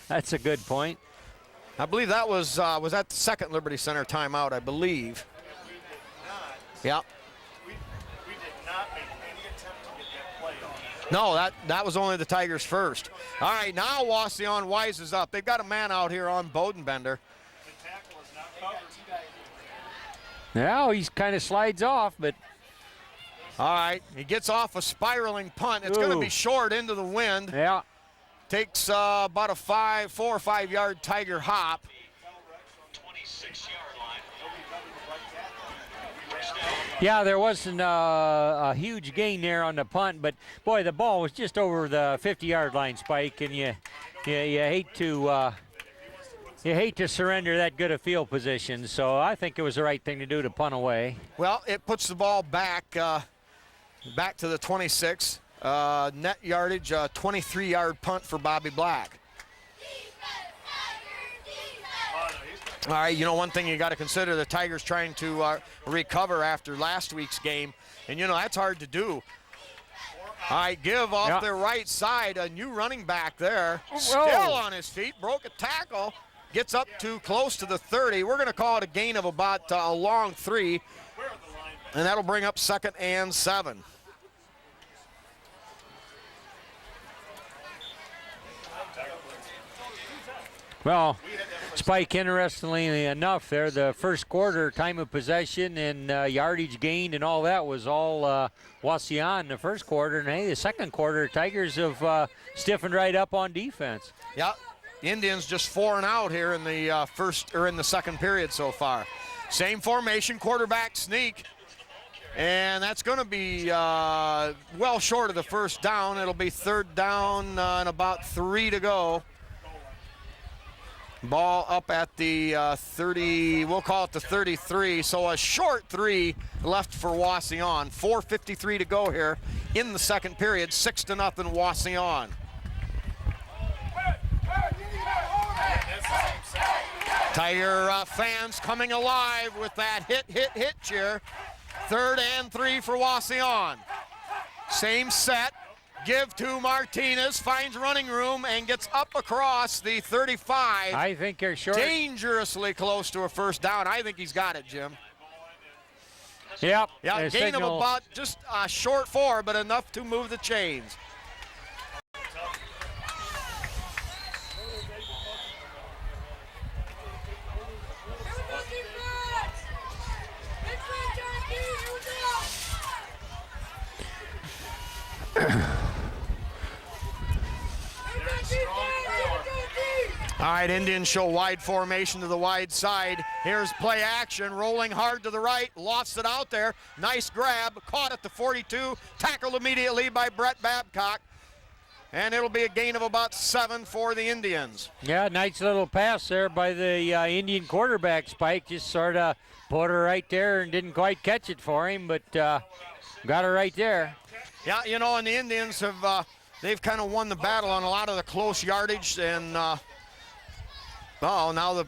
That's a good point. I believe that was that the second Liberty Center timeout, I believe. Yeah. We did not make any attempt to get that play off. No, that was only the Tigers' first. All right, now Wauseon wises up. They've got a man out here on Bodenbender. The tackle is not covered. Now he kind of slides off, but all right, he gets off a spiraling punt. It's going to be short into the wind. yeah. Takes about a 4 or 5 yard Tiger hop. Yeah, there wasn't a huge gain there on the punt, but boy, the ball was just over the 50-yard line, Spike, and you hate to surrender that good a field position. So I think it was the right thing to do to punt away. Well, it puts the ball back to the 26. Net yardage, 23-yard punt for Bobby Black. All right, you know, one thing you got to consider, the Tigers trying to recover after last week's game, and you know that's hard to do. All right, give off their right side, a new running back there, still on his feet, broke a tackle, gets up to close to the 30. We're going to call it a gain of about a long 3, and that'll bring up 2nd and 7. Well, Spike, interestingly enough, there, the first quarter time of possession and yardage gained and all that was all Wauseon in the first quarter. And hey, the second quarter, Tigers have stiffened right up on defense. Yep, Indians just 4 and out here in the in the second period so far. Same formation, quarterback sneak, and that's going to be well short of the first down. It'll be 3rd down and about 3 to go. Ball up at the 30, we'll call it the 33, so a short 3 left for Wauseon. 4:53 to go here in the second period, 6-0 Wauseon. Tiger fans coming alive with that hit cheer. 3rd and 3 for Wauseon. Same set. Give to Martinez, finds running room, and gets up across the 35. I think they're short. Dangerously close to a first down. I think he's got it, Jim. Yep. Yeah, a gain signal. of about just a short 4, but enough to move the chains. All right, Indians show wide formation to the wide side. Here's play action, rolling hard to the right, lofts it out there. Nice grab, caught at the 42, tackled immediately by Brett Babcock. And it'll be a gain of about 7 for the Indians. Yeah, nice little pass there by the Indian quarterback, Spike. Just sort of put her right there and didn't quite catch it for him, but got her right there. Yeah, you know, and the Indians have, they've kind of won the battle on a lot of the close yardage and, now the...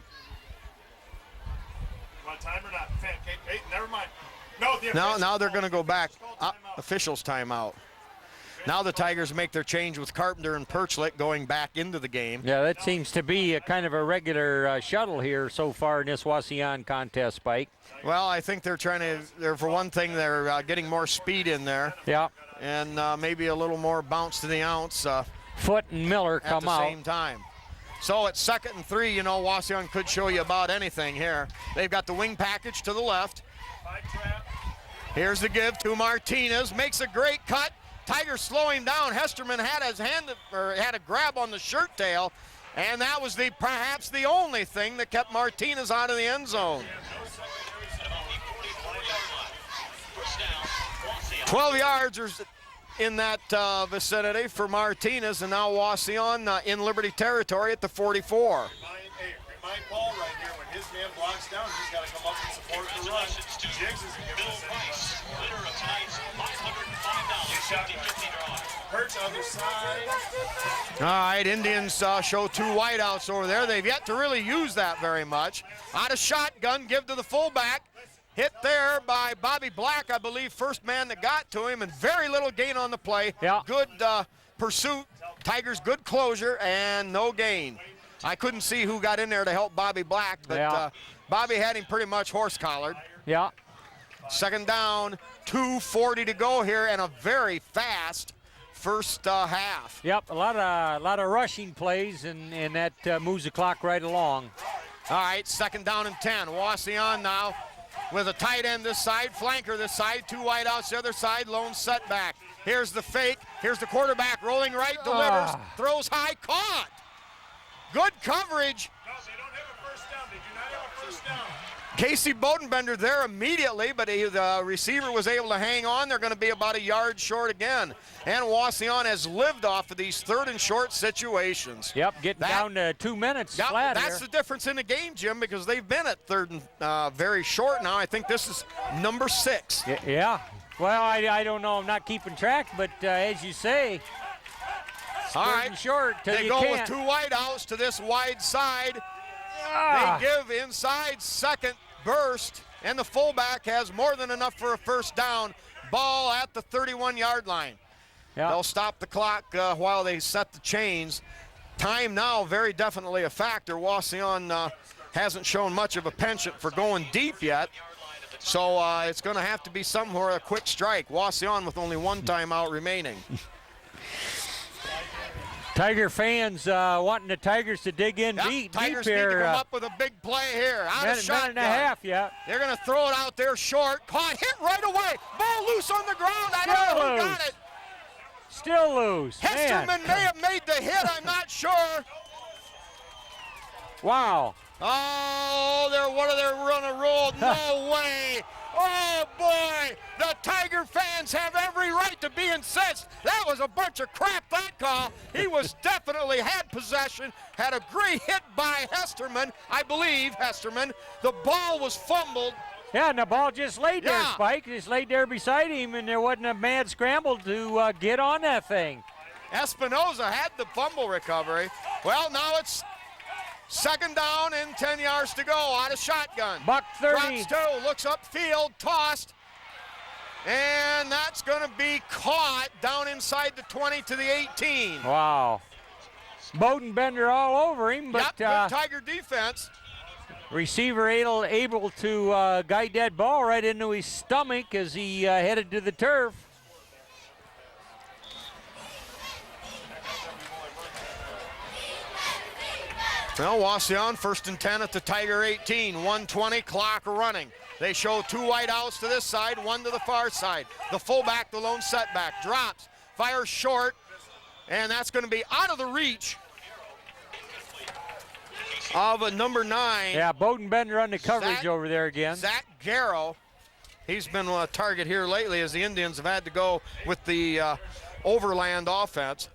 Want time or not? Hey, never mind. No, now they're going to go back. Officials timeout. Now the Tigers make their change with Carpenter and Perchlik going back into the game. Yeah, that seems to be a kind of a regular shuttle here so far in this Wauseon contest, Spike. Well, I think they're trying to, for one thing, they're getting more speed in there. Yeah. And maybe a little more bounce to the ounce. Foot and Miller come out. At the same time. So at 2nd and 3, you know, Wauseon could show you about anything here. They've got the wing package to the left. Here's the give to Martinez, makes a great cut. Tigers slow him down. Hesterman had his hand, or had a grab on the shirt tail, and that was perhaps the only thing that kept Martinez out of the end zone. 12 yards in that vicinity for Martinez, and now Wauseon in Liberty territory at the 44. Remind Paul right here, when his man blocks down, he's got to come up and support the run. Jiggs isn't giving us any. Perch other side. All right, Indians show 2 wideouts over there. They've yet to really use that very much. Out of shotgun, give to the fullback. Hit there by Bobby Black, I believe, first man that got to him, and very little gain on the play. Yeah. Good pursuit. Tigers good closure and no gain. I couldn't see who got in there to help Bobby Black, but Bobby had him pretty much horse-collared. Yeah. 2nd down, 2:40 to go here, and a very fast first half. Yep, a lot of rushing plays, and that moves the clock right along. All right, 2nd down and 10. Wauseon now with a tight end this side, flanker this side, 2 wideouts the other side, lone setback. Here's the fake. Here's the quarterback rolling right, delivers, throws high, caught. Good coverage. No, they don't have a first down. They do not have a first down. Casey Bodenbender there immediately, but the receiver was able to hang on. They're going to be about a yard short again. And Wauseon has lived off of these 3rd and short situations. Yep, getting down to 2 minutes flat That's here. the difference in the game, Jim, because they've been at 3rd and very short now. I think this is number 6. Yeah. Well, I don't know. I'm not keeping track, but as you say, all 3rd right, and short till they you go can't. with 2 wideouts to this wide side. Ah. They give inside second burst, and the fullback has more than enough for a first down. Ball at the 31-yard line. Yeah. They'll stop the clock while they set the chains. Time now very definitely a factor. Wauseon hasn't shown much of a penchant for going deep yet, so it's going to have to be somewhere a quick strike. Wauseon with only 1 timeout remaining. Tiger fans wanting the Tigers to dig in deep Tigers here. need to come up with a big play here. Out of shotgun. Minute and a half, yeah. They're going to throw it out there short. Caught, hit right away. Ball loose on the ground. I don't know who got it. Still loose. Hesterman may have made the hit. I'm not sure. Wow. Oh, they're on a roll. No way. Oh, boy. The Tiger fans have every right to be incensed. That was a bunch of crap, that call. He was definitely had possession, had a great hit by Hesterman. I believe Hesterman. The ball was fumbled. Yeah, and the ball just laid there, Spike. Just laid there beside him, and there wasn't a mad scramble to get on that thing. Espinoza had the fumble recovery. Well, now it's 2nd down and 10 yards to go out of shotgun. Buck 30. Drops 2, looks upfield, tossed. And that's going to be caught down inside the 20 to the 18. Wow. Bodenbender all over him, but good Tiger defense. Receiver able to guide that ball right into his stomach as he headed to the turf. Well, Wauseon, 1st and 10 at the Tiger 18, 1:20, clock running. They show 2 wide outs to this side, 1 to the far side. The fullback, the lone setback, drops, fires short, and that's going to be out of the reach of a number 9. Yeah, Bodenbender on the coverage over there again. Zach Garrow. He's been a target here lately as the Indians have had to go with the overland offense.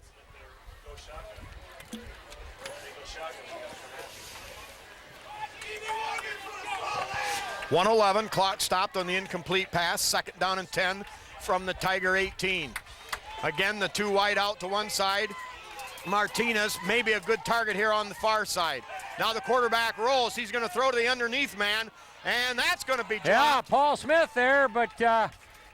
.111, clock stopped on the incomplete pass, 2nd down and 10 from the Tiger 18. Again, the 2 wide out to one side. Martinez, maybe a good target here on the far side. Now the quarterback rolls. He's going to throw to the underneath man, and that's going to be dropped. Yeah, Paul Smith there, but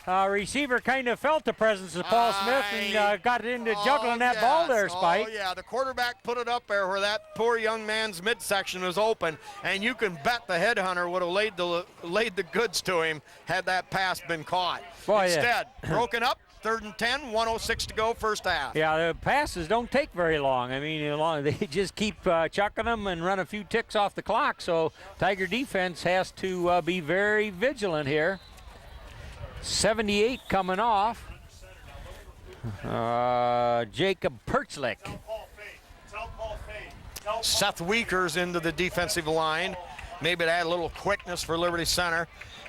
receiver kind of felt the presence of Paul Smith and got into juggling that ball there, Spike. Oh, yeah, the quarterback put it up there where that poor young man's midsection was open, and you can bet the headhunter would have laid the goods to him had that pass been caught. Boy, Instead, broken up, 3rd and 10, 1:06 to go, first half. Yeah, the passes don't take very long. I mean, they just keep chucking them and run a few ticks off the clock, so Tiger defense has to be very vigilant here. 78 coming off. Jacob Perchlick. Seth Weekers into the defensive line. Maybe to add a little quickness for Liberty Center.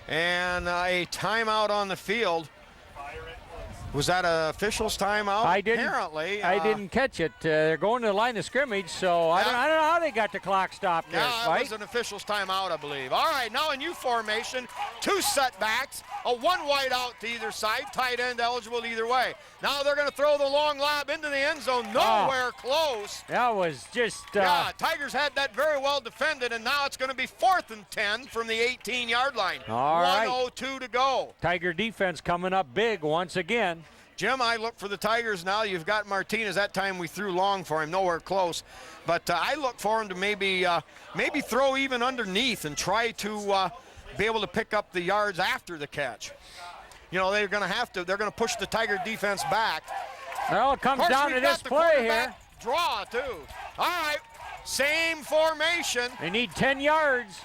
And a timeout on the field. Was that an official's timeout? Apparently. I didn't catch it. They're going to the line of scrimmage, so I don't know how they got the clock stopped there, Yeah, Spike. it was an official's timeout, I believe. All right, now a new formation, 2 setbacks, a 1 wide out to either side, tight end eligible either way. Now they're going to throw the long lob into the end zone, nowhere close. That was just... yeah, Tigers had that very well defended, and now it's going to be 4th and 10 from the 18-yard line. All right. 1:02 to go. Tiger defense coming up big once again. Jim, I look for the Tigers now. You've got Martinez. That time we threw long for him, nowhere close. But I look for him to maybe throw even underneath and try to be able to pick up the yards after the catch. You know, they're going to have to. They're going to push the Tiger defense back. Well, it comes down to this play here. Draw, too. All right, same formation. They need 10 yards.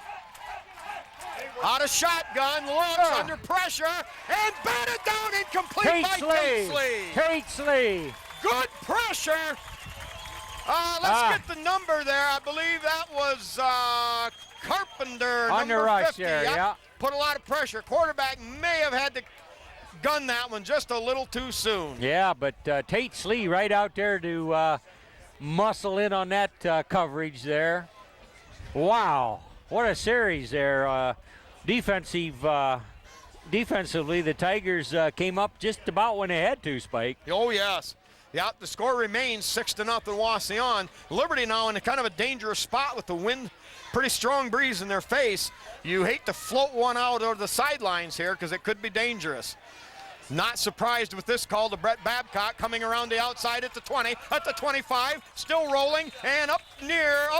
Out of shotgun, looks under pressure, and batted down incomplete by Tate Slee. Good pressure. Let's get the number there. I believe that was Carpenter, on the number rush 50. there, Yep. yeah. Put a lot of pressure. Quarterback may have had to gun that one just a little too soon. Yeah, but Tate Slee right out there to muscle in on that coverage there. Wow, what a series there. Defensively, the Tigers came up just about when they had to, Spike. Oh, yes. Yeah, the score remains 6-0 Wauseon. Liberty now in a kind of a dangerous spot with the wind, pretty strong breeze in their face. You hate to float one out over the sidelines here because it could be dangerous. Not surprised with this call to Brett Babcock coming around the outside at the 20, at the 25, still rolling, and up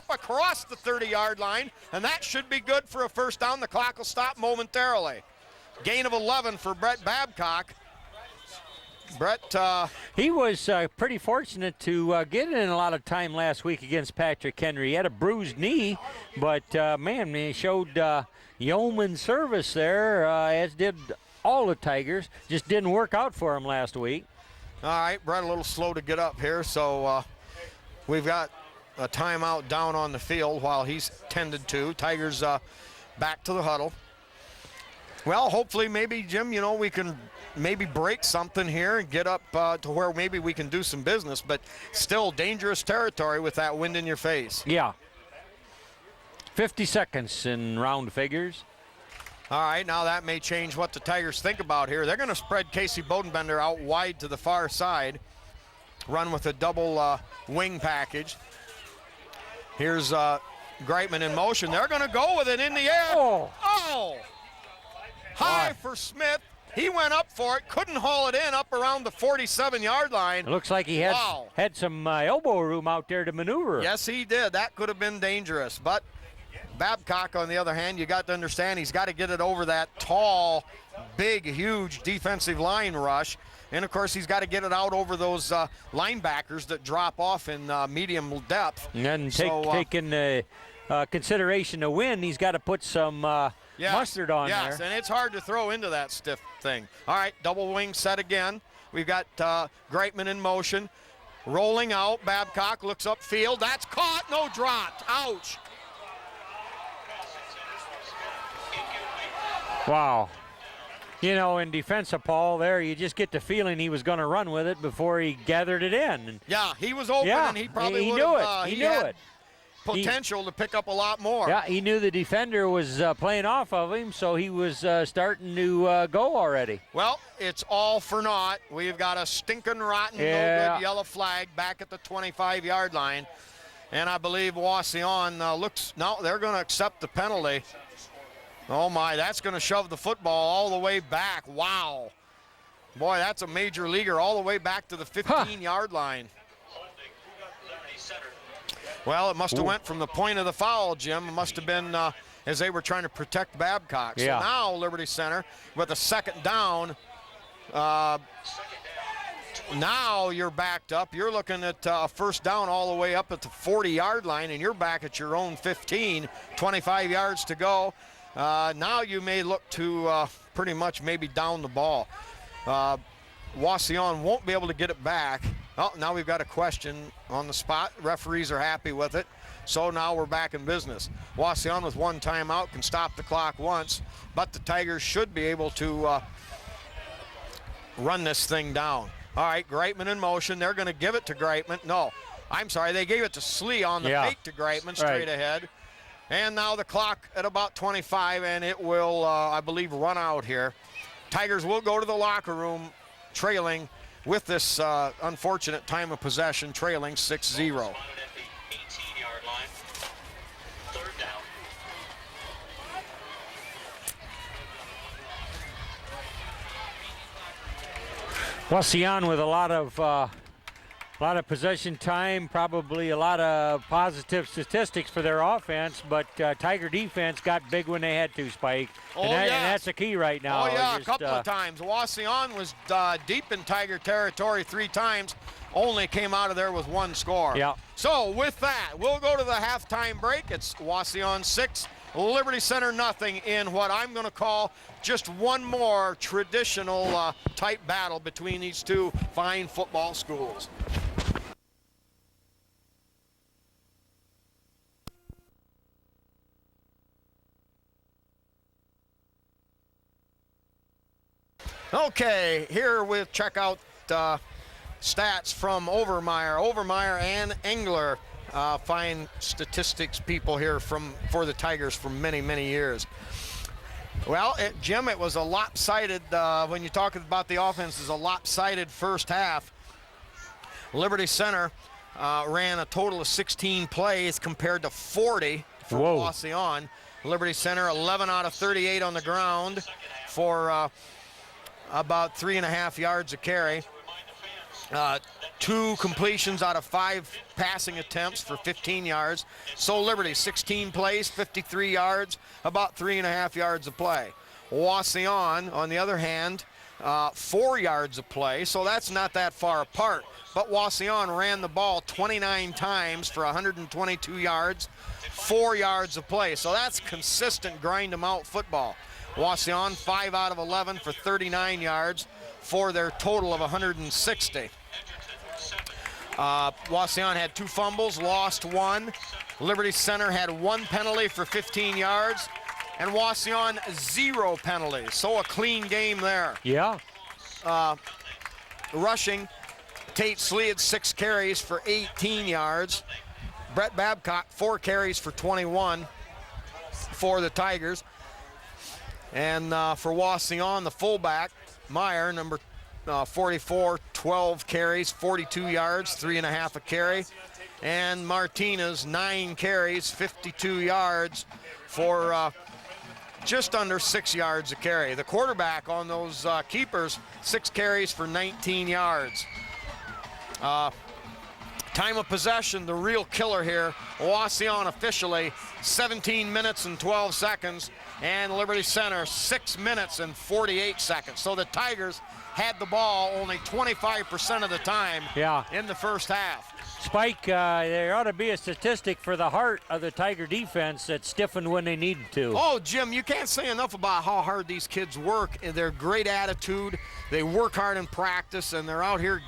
across the 30-yard line, and that should be good for a first down. The clock will stop momentarily. Gain of 11 for Brett Babcock. Brett, he was pretty fortunate to get in a lot of time last week against Patrick Henry. He had a bruised knee, but man, he showed yeoman service there, as did all the Tigers. Just didn't work out for him last week. All right, Brett a little slow to get up here, so we've got a timeout down on the field while he's tended to. Tigers back to the huddle. Well, hopefully, maybe, Jim, you know, we can maybe break something here and get up to where maybe we can do some business, but still dangerous territory with that wind in your face. Yeah. 50 seconds in round figures. All right, now that may change what the Tigers think about here. They're going to spread Casey Bodenbender out wide to the far side, run with a double wing package. Here's Greitman in motion. They're going to go with it in the air. Oh! High for Smith. He went up for it, couldn't haul it in up around the 47-yard line. It looks like he had some elbow room out there to maneuver. Yes, he did. That could have been dangerous, but Babcock, on the other hand, you got to understand he's got to get it over that tall, big, huge defensive line rush. And, of course, he's got to get it out over those linebackers that drop off in medium depth. And then taking consideration to win, he's got to put some mustard on there. Yes, and it's hard to throw into that stiff thing. All right, double wing set again. We've got Greitman in motion. Rolling out, Babcock looks upfield. That's caught, no dropped. Ouch. Wow. You know, in defense of Paul there, you just get the feeling he was going to run with it before he gathered it in. And yeah, he was open, and he probably he would knew have. He knew it. Potential to pick up a lot more. Yeah, he knew the defender was playing off of him, so he was starting to go already. Well, it's all for naught. We've got a stinking rotten, no good yellow flag back at the 25-yard line. And I believe Wauseon looks, no, they're going to accept the penalty. Oh, my, that's going to shove the football all the way back. Wow. Boy, that's a major leaguer all the way back to the 15-yard line. Well, it must have went from the point of the foul, Jim. It must have been as they were trying to protect Babcock. So now Liberty Center with a second down. Now you're backed up. You're looking at a first down all the way up at the 40-yard line, and you're back at your own 15, 25 yards to go. Now you may look to pretty much maybe down the ball. Wauseon won't be able to get it back. Oh, now we've got a question on the spot. Referees are happy with it. So now we're back in business. Wauseon with one timeout can stop the clock once, but the Tigers should be able to run this thing down. All right, Greitman in motion. They're going to give it to Greitman. No, I'm sorry. They gave it to Slee on the fake to Greitman straight ahead. And now the clock at about 25, and it will, I believe, run out here. Tigers will go to the locker room trailing with this unfortunate time of possession, trailing 6-0. Wauseon with a lot of possession time, probably a lot of positive statistics for their offense, but Tiger defense got big when they had to, Spike. And that's the key right now. Oh, yeah, a couple of times. Wauseon was deep in Tiger territory 3 times, only came out of there with 1 score. Yeah. So with that, we'll go to the halftime break. It's Wauseon 6, Liberty Center nothing in what I'm going to call just one more traditional type battle between these two fine football schools. Okay, here we'll check out stats from Overmeyer and Engler. Fine statistics people here for the Tigers for many, many years. Well, Jim, it was a lopsided, when you talk about the offense, is a lopsided first half. Liberty Center ran a total of 16 plays compared to 40 for Wauseon. Liberty Center 11 out of 38 on the ground for about 3.5 yards a carry. 2 completions out of 5 passing attempts for 15 yards. So Liberty, 16 plays, 53 yards, about 3.5 yards a play. Wauseon, on the other hand, 4 yards a play, so that's not that far apart. But Wauseon ran the ball 29 times for 122 yards, 4 yards a play. So that's consistent grind-em-out football. Wauseon, 5 out of 11 for 39 yards for their total of 160. Wauseon had 2 fumbles, lost 1. Liberty Center had 1 penalty for 15 yards, and Wauseon 0 penalties. So a clean game there. Yeah. Rushing, Tate Slee had 6 carries for 18 yards. Brett Babcock 4 carries for 21 for the Tigers. And for Wauseon, the fullback, Meyer, number 44, 12 carries, 42 yards, 3.5 a carry. And Martinez, 9 carries, 52 yards for just under 6 yards a carry. The quarterback on those keepers, 6 carries for 19 yards. Time of possession, the real killer here. Wauseon officially 17 minutes and 12 seconds, and Liberty Center 6 minutes and 48 seconds. So the Tigers had the ball only 25% of the time in the first half. Spike, there ought to be a statistic for the heart of the Tiger defense that stiffened when they needed to. Oh, Jim, you can't say enough about how hard these kids work. They're great attitude. They work hard in practice, and they're out here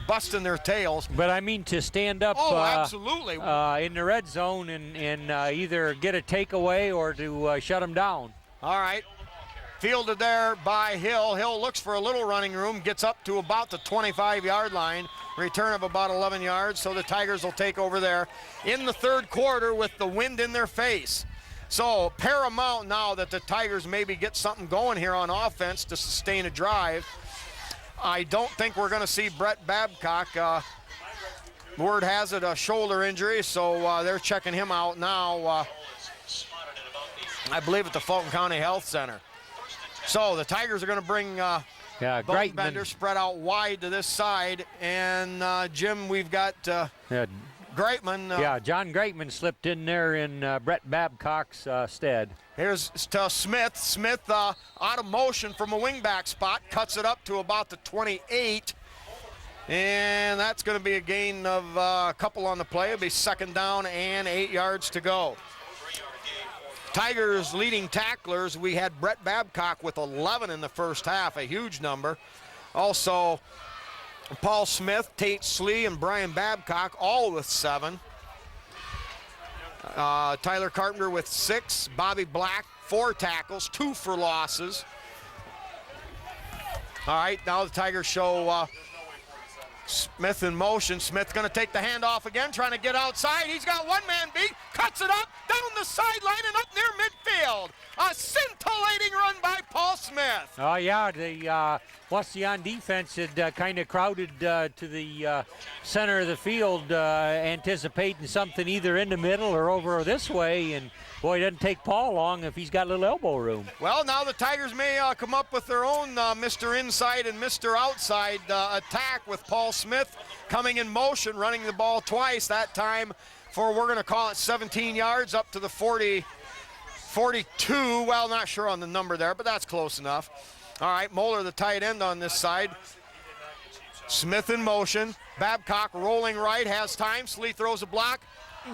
busting their tails. But I mean to stand up absolutely. In the red zone and either get a takeaway or to shut them down. All right. Fielded there by Hill. Hill looks for a little running room, gets up to about the 25-yard line. Return of about 11 yards, so the Tigers will take over there in the third quarter with the wind in their face. So paramount now that the Tigers maybe get something going here on offense to sustain a drive. I don't think we're going to see Brett Babcock. Word has it a shoulder injury, so they're checking him out now, I believe at the Fulton County Health Center. So the Tigers are going to bring Bender spread out wide to this side. And, Jim, we've got Greitman. John Greitman slipped in there in Brett Babcock's stead. Here's to Smith. Smith out of motion from a wingback spot, cuts it up to about the 28. And that's going to be a gain of a couple on the play. It'll be second down and 8 yards to go. Tigers leading tacklers, we had Brett Babcock with 11 in the first half, a huge number. Also, Paul Smith, Tate Slee, and Brian Babcock all with 7. Tyler Carpenter with 6. Bobby Black, 4 tackles, 2 for losses. All right, now the Tigers show Smith in motion. Smith going to take the handoff again, trying to get outside. He's got one man beat, cuts it up, down the sideline and up near midfield. A scintillating run by Paul Smith. Oh, yeah, the Wauseon defense had kind of crowded to the center of the field, anticipating something either in the middle or over this way. And, boy, it doesn't take Paul long if he's got a little elbow room. Well, now the Tigers may come up with their own Mr. Inside and Mr. Outside attack with Paul Smith coming in motion, running the ball twice, that time for, we're going to call it 17 yards up to the 42. Well, not sure on the number there, but that's close enough. All right, Moeller, the tight end on this side. Smith in motion. Babcock rolling right, has time. Slee throws a block.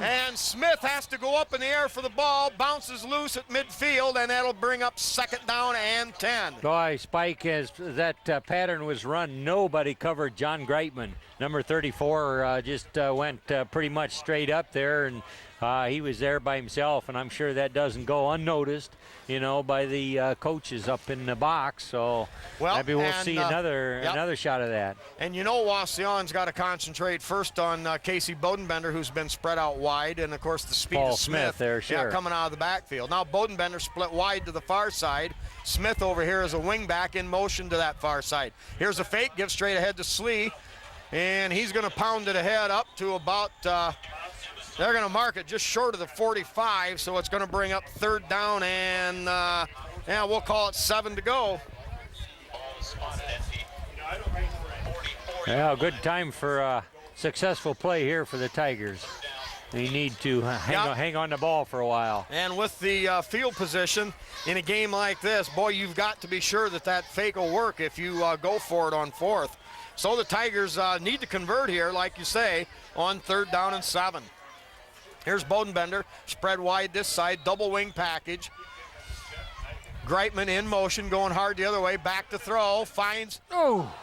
And Smith has to go up in the air for the ball, bounces loose at midfield, and that'll bring up second down and 10. Boy, Spike, as that pattern was run, nobody covered John Greitman. Number 34 just went pretty much straight up there, and he was there by himself, and I'm sure that doesn't go unnoticed, you know, by the coaches up in the box. So maybe we'll see another shot of that. And you know, Wauseon's got to concentrate first on Casey Bodenbender, who's been spread out wide, and of course the speed Paul of Smith there, sure. Yeah, coming out of the backfield. Now Bodenbender split wide to the far side. Smith over here is a wingback in motion to that far side. Here's a fake, give straight ahead to Slee, and he's going to pound it ahead up to about. They're going to mark it just short of the 45, so it's going to bring up third down, and we'll call it 7 to go. Yeah, good time for a successful play here for the Tigers. They need to hang on the ball for a while. And with the field position in a game like this, boy, you've got to be sure that fake will work if you go for it on fourth. So the Tigers need to convert here, like you say, on third down and 7. Here's Bodenbender, spread wide this side, double wing package. Greitman in motion, going hard the other way, back to throw, finds. Oh!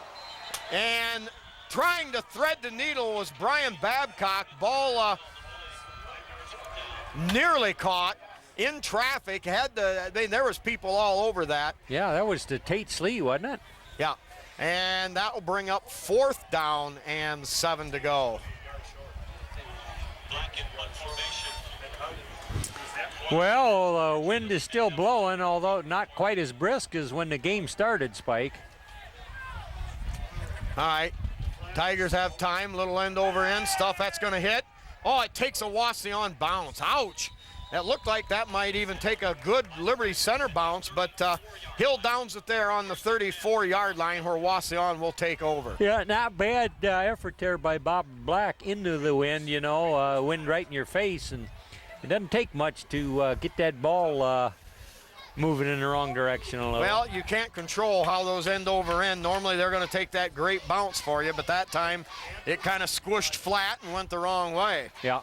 And trying to thread the needle was Brian Babcock. Ball nearly caught in traffic. There was people all over that. Yeah, that was to Tate Slee, wasn't it? Yeah, and that will bring up fourth down and 7 to go. Well, wind is still blowing, although not quite as brisk as when the game started, Spike. All right, Tigers have time, little end over end stuff, that's gonna hit. Oh, it takes a Wauseon bounce, ouch. It looked like that might even take a good Liberty center bounce, but Hill downs it there on the 34-yard line where Wauseon will take over. Yeah, not bad effort there by Bob Black into the wind, you know, wind right in your face, and it doesn't take much to get that ball moving in the wrong direction a little. Well, you can't control how those end over end. Normally they're going to take that great bounce for you, but that time it kind of squished flat and went the wrong way. Yeah.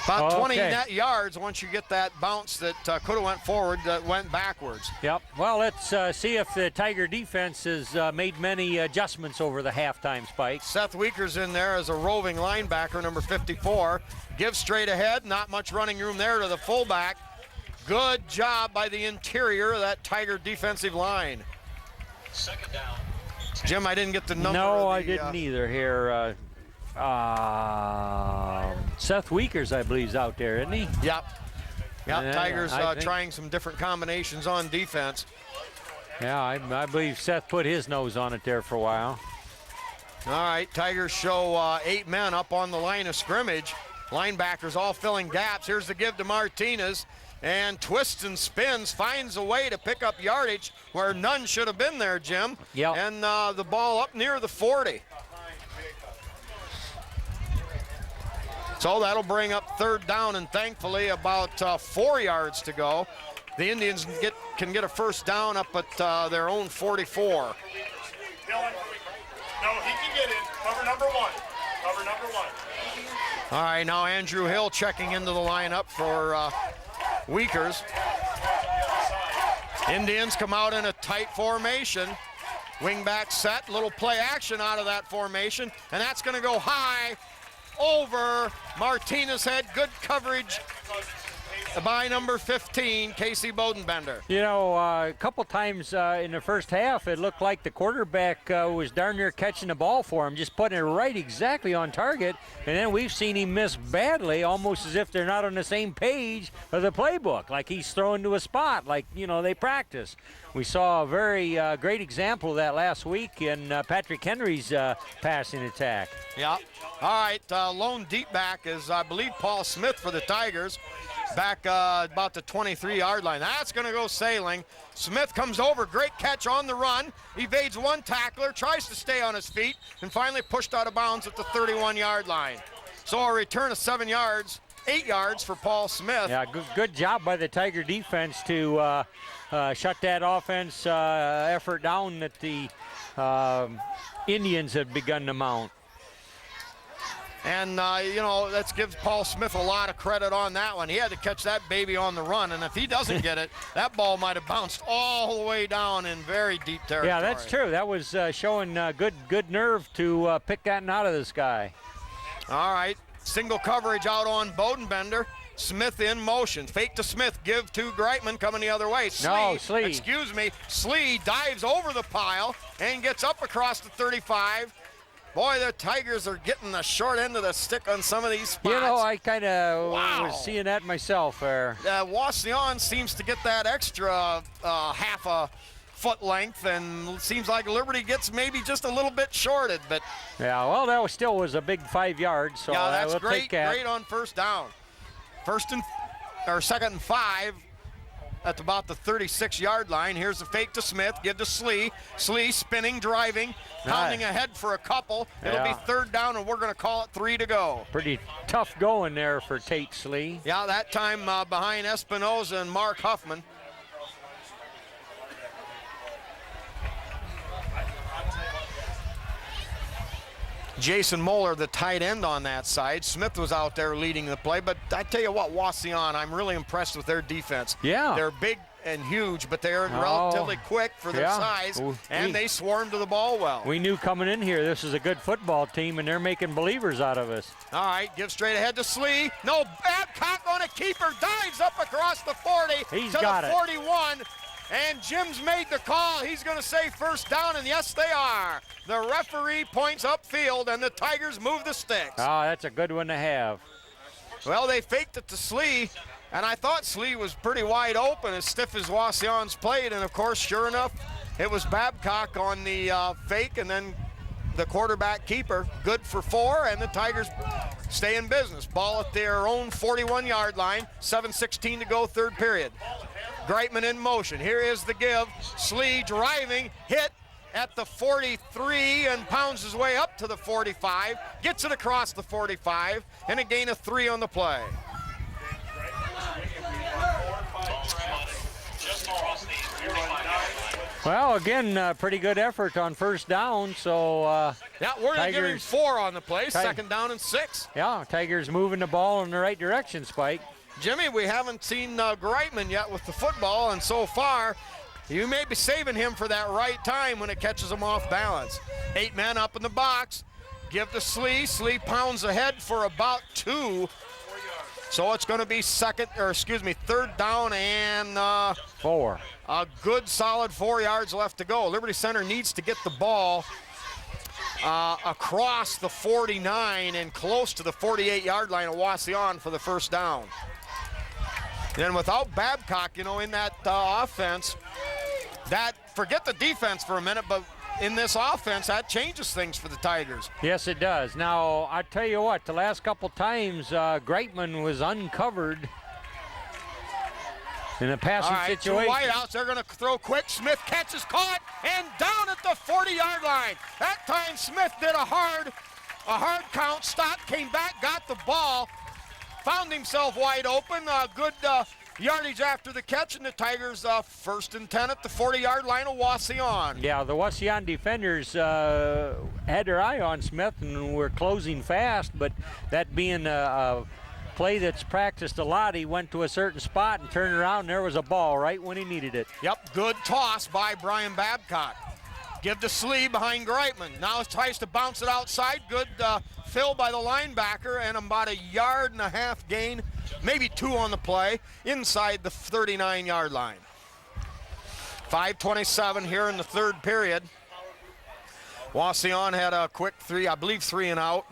About 20 net yards once you get that bounce that could have went forward that went backwards. Yep. Well, let's see if the Tiger defense has made many adjustments over the halftime spike. Seth Weaker's in there as a roving linebacker, number 54. Gives straight ahead, not much running room there to the fullback. Good job by the interior of that Tiger defensive line. Second down. Jim, I didn't get the number. No, I didn't either here. Seth Weakers, I believe, is out there, isn't he? Yep. Yep, Tigers I trying some different combinations on defense. Yeah, I believe Seth put his nose on it there for a while. All right, Tigers show 8 men up on the line of scrimmage. Linebackers all filling gaps. Here's the give to Martinez. And twists and spins, finds a way to pick up yardage where none should have been there, Jim. Yep. And the ball up near the 40. So that'll bring up third down, and thankfully about 4 yards to go. The Indians can get a first down up at their own 44. No, he can get in. Cover number 1. Cover number 1. All right, now Andrew Hill checking into the lineup for Weakers. Indians come out in a tight formation. Wingback set, little play action out of that formation, and that's going to go high over Martinez head. Good coverage by number 15, Casey Bodenbender. You know, a couple times in the first half, it looked like the quarterback was darn near catching the ball for him, just putting it right exactly on target. And then we've seen him miss badly, almost as if they're not on the same page of the playbook, like he's throwing to a spot, like, you know, they practice. We saw a very great example of that last week in Patrick Henry's passing attack. Yeah. All right, lone deep back is, I believe, Paul Smith for the Tigers. Back about the 23-yard line. That's going to go sailing. Smith comes over, great catch on the run, evades one tackler, tries to stay on his feet, and finally pushed out of bounds at the 31-yard line. So a return of 7 yards, 8 yards for Paul Smith. Yeah, good job by the Tiger defense to shut that offense effort down that the Indians had begun to mount. And, you know, let's give Paul Smith a lot of credit on that one. He had to catch that baby on the run, and if he doesn't get it, that ball might have bounced all the way down in very deep territory. Yeah, that's true. That was showing good nerve to pick that out of this guy. All right, single coverage out on Bodenbender. Smith in motion. Fake to Smith, give to Greitman, coming the other way. Slee. Excuse me. Slee dives over the pile and gets up across the 35. Boy, the Tigers are getting the short end of the stick on some of these spots. You know, I kind of was seeing that myself there. Wauseon seems to get that extra half a foot length, and seems like Liberty gets maybe just a little bit shorted. But yeah, well, that still was a big 5 yards. So yeah, that's we'll great. take that. Great on first down. Second and 5. At about the 36-yard line. Here's the fake to Smith, give to Slee. Slee spinning, driving, pounding ahead for a couple. It'll be third down, and we're going to call it 3 to go. Pretty tough going there for Tate Slee. Yeah, that time behind Espinoza and Mark Huffman. Jason Moeller, the tight end on that side. Smith was out there leading the play, but I tell you what, Wauseon, I'm really impressed with their defense. Yeah. They're big and huge, but they're relatively quick for their size, and they swarm to the ball well. We knew coming in here this is a good football team, and they're making believers out of us. All right, give straight ahead to Slee. No, Babcock on a keeper, dives up across the 40 He's to got the it. 41. And Jim's made the call. He's going to say first down, and yes, they are. The referee points upfield, and the Tigers move the sticks. Oh, that's a good one to have. Well, they faked it to Slee, and I thought Slee was pretty wide open, as stiff as Wauseon's played, and of course, sure enough, it was Babcock on the fake, and then the quarterback keeper, good for 4, and the Tigers stay in business. Ball at their own 41-yard line, 7:16 to go, third period. Greitman in motion. Here is the give. Slee driving, hit at the 43 and pounds his way up to the 45, gets it across the 45, and a gain of 3 on the play. Well, again, pretty good effort on first down, so Yeah, we're going to give him 4 on the play, second down and 6. yeah, Tigers moving the ball in the right direction, Spike. Jimmy, we haven't seen Greitman yet with the football, and so far, you may be saving him for that right time when it catches him off balance. 8 men up in the box. Give to Slee. Slee pounds ahead for about 2. So it's going to be third down and 4. A good solid 4 yards left to go. Liberty Center needs to get the ball across the 49 and close to the 48-yard line of Wauseon for the first down. Then without Babcock, in that offense, forget the defense for a minute, but in this offense, that changes things for the Tigers. Yes, it does. Now, I tell you what, the last couple times, Greitman was uncovered in a passing situation. Two wideouts, they're going to throw quick. Smith catches, caught, and down at the 40-yard line. That time Smith did a hard count, stopped, came back, got the ball, found himself wide open. Good yardage after the catch, and the Tigers first and 10 at the 40-yard line of Wauseon. Yeah, the Wauseon defenders had their eye on Smith and were closing fast, but that being a play that's practiced a lot, he went to a certain spot and turned around, and there was a ball right when he needed it. Yep, good toss by Brian Babcock. Give to Slee behind Greitman. Now tries to bounce it outside. Good fill by the linebacker, and about 1.5 yards gain, maybe 2 on the play, inside the 39-yard line. 5:27 here in the third period. Wauseon had a quick 3 and out.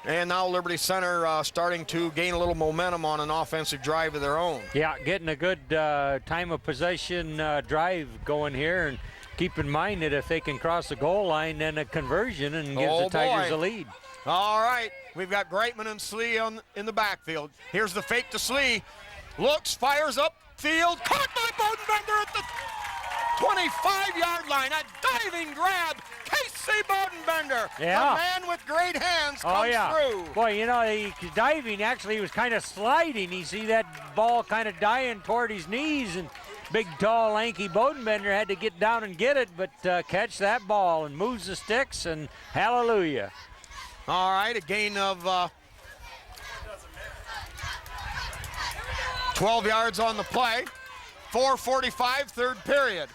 And now Liberty Center starting to gain a little momentum on an offensive drive of their own. Yeah, getting a good time of possession drive going here. And keep in mind that if they can cross the goal line, then a conversion and gives the Tigers a lead. All right, we've got Greitman and Slee in the backfield. Here's the fake to Slee. Looks, fires up field. Caught by Bodenbender at the 25-yard line. A diving grab. Casey Bodenbender, yeah. The man with great hands, comes through. Boy, he diving, actually, he was kind of sliding. You see that ball kind of dying toward his knees, and big, tall, lanky Bodenbender had to get down and get it, but catch that ball and moves the sticks, and hallelujah. All right, a gain of 12 yards on the play. 4:45, third period.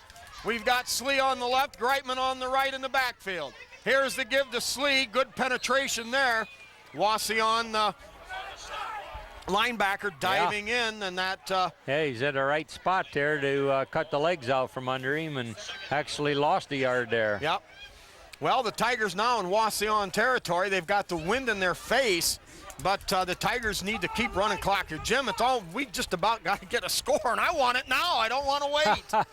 We've got Slee on the left, Greitman on the right in the backfield. Here's the give to Slee. Good penetration there. Wauseon linebacker diving in, and that... yeah, he's at the right spot there to cut the legs out from under him and actually lost a yard there. Yep. Well, the Tigers now in Wauseon territory. They've got the wind in their face, but the Tigers need to keep running clock here. Jim, we just about got to get a score, and I want it now. I don't want to wait.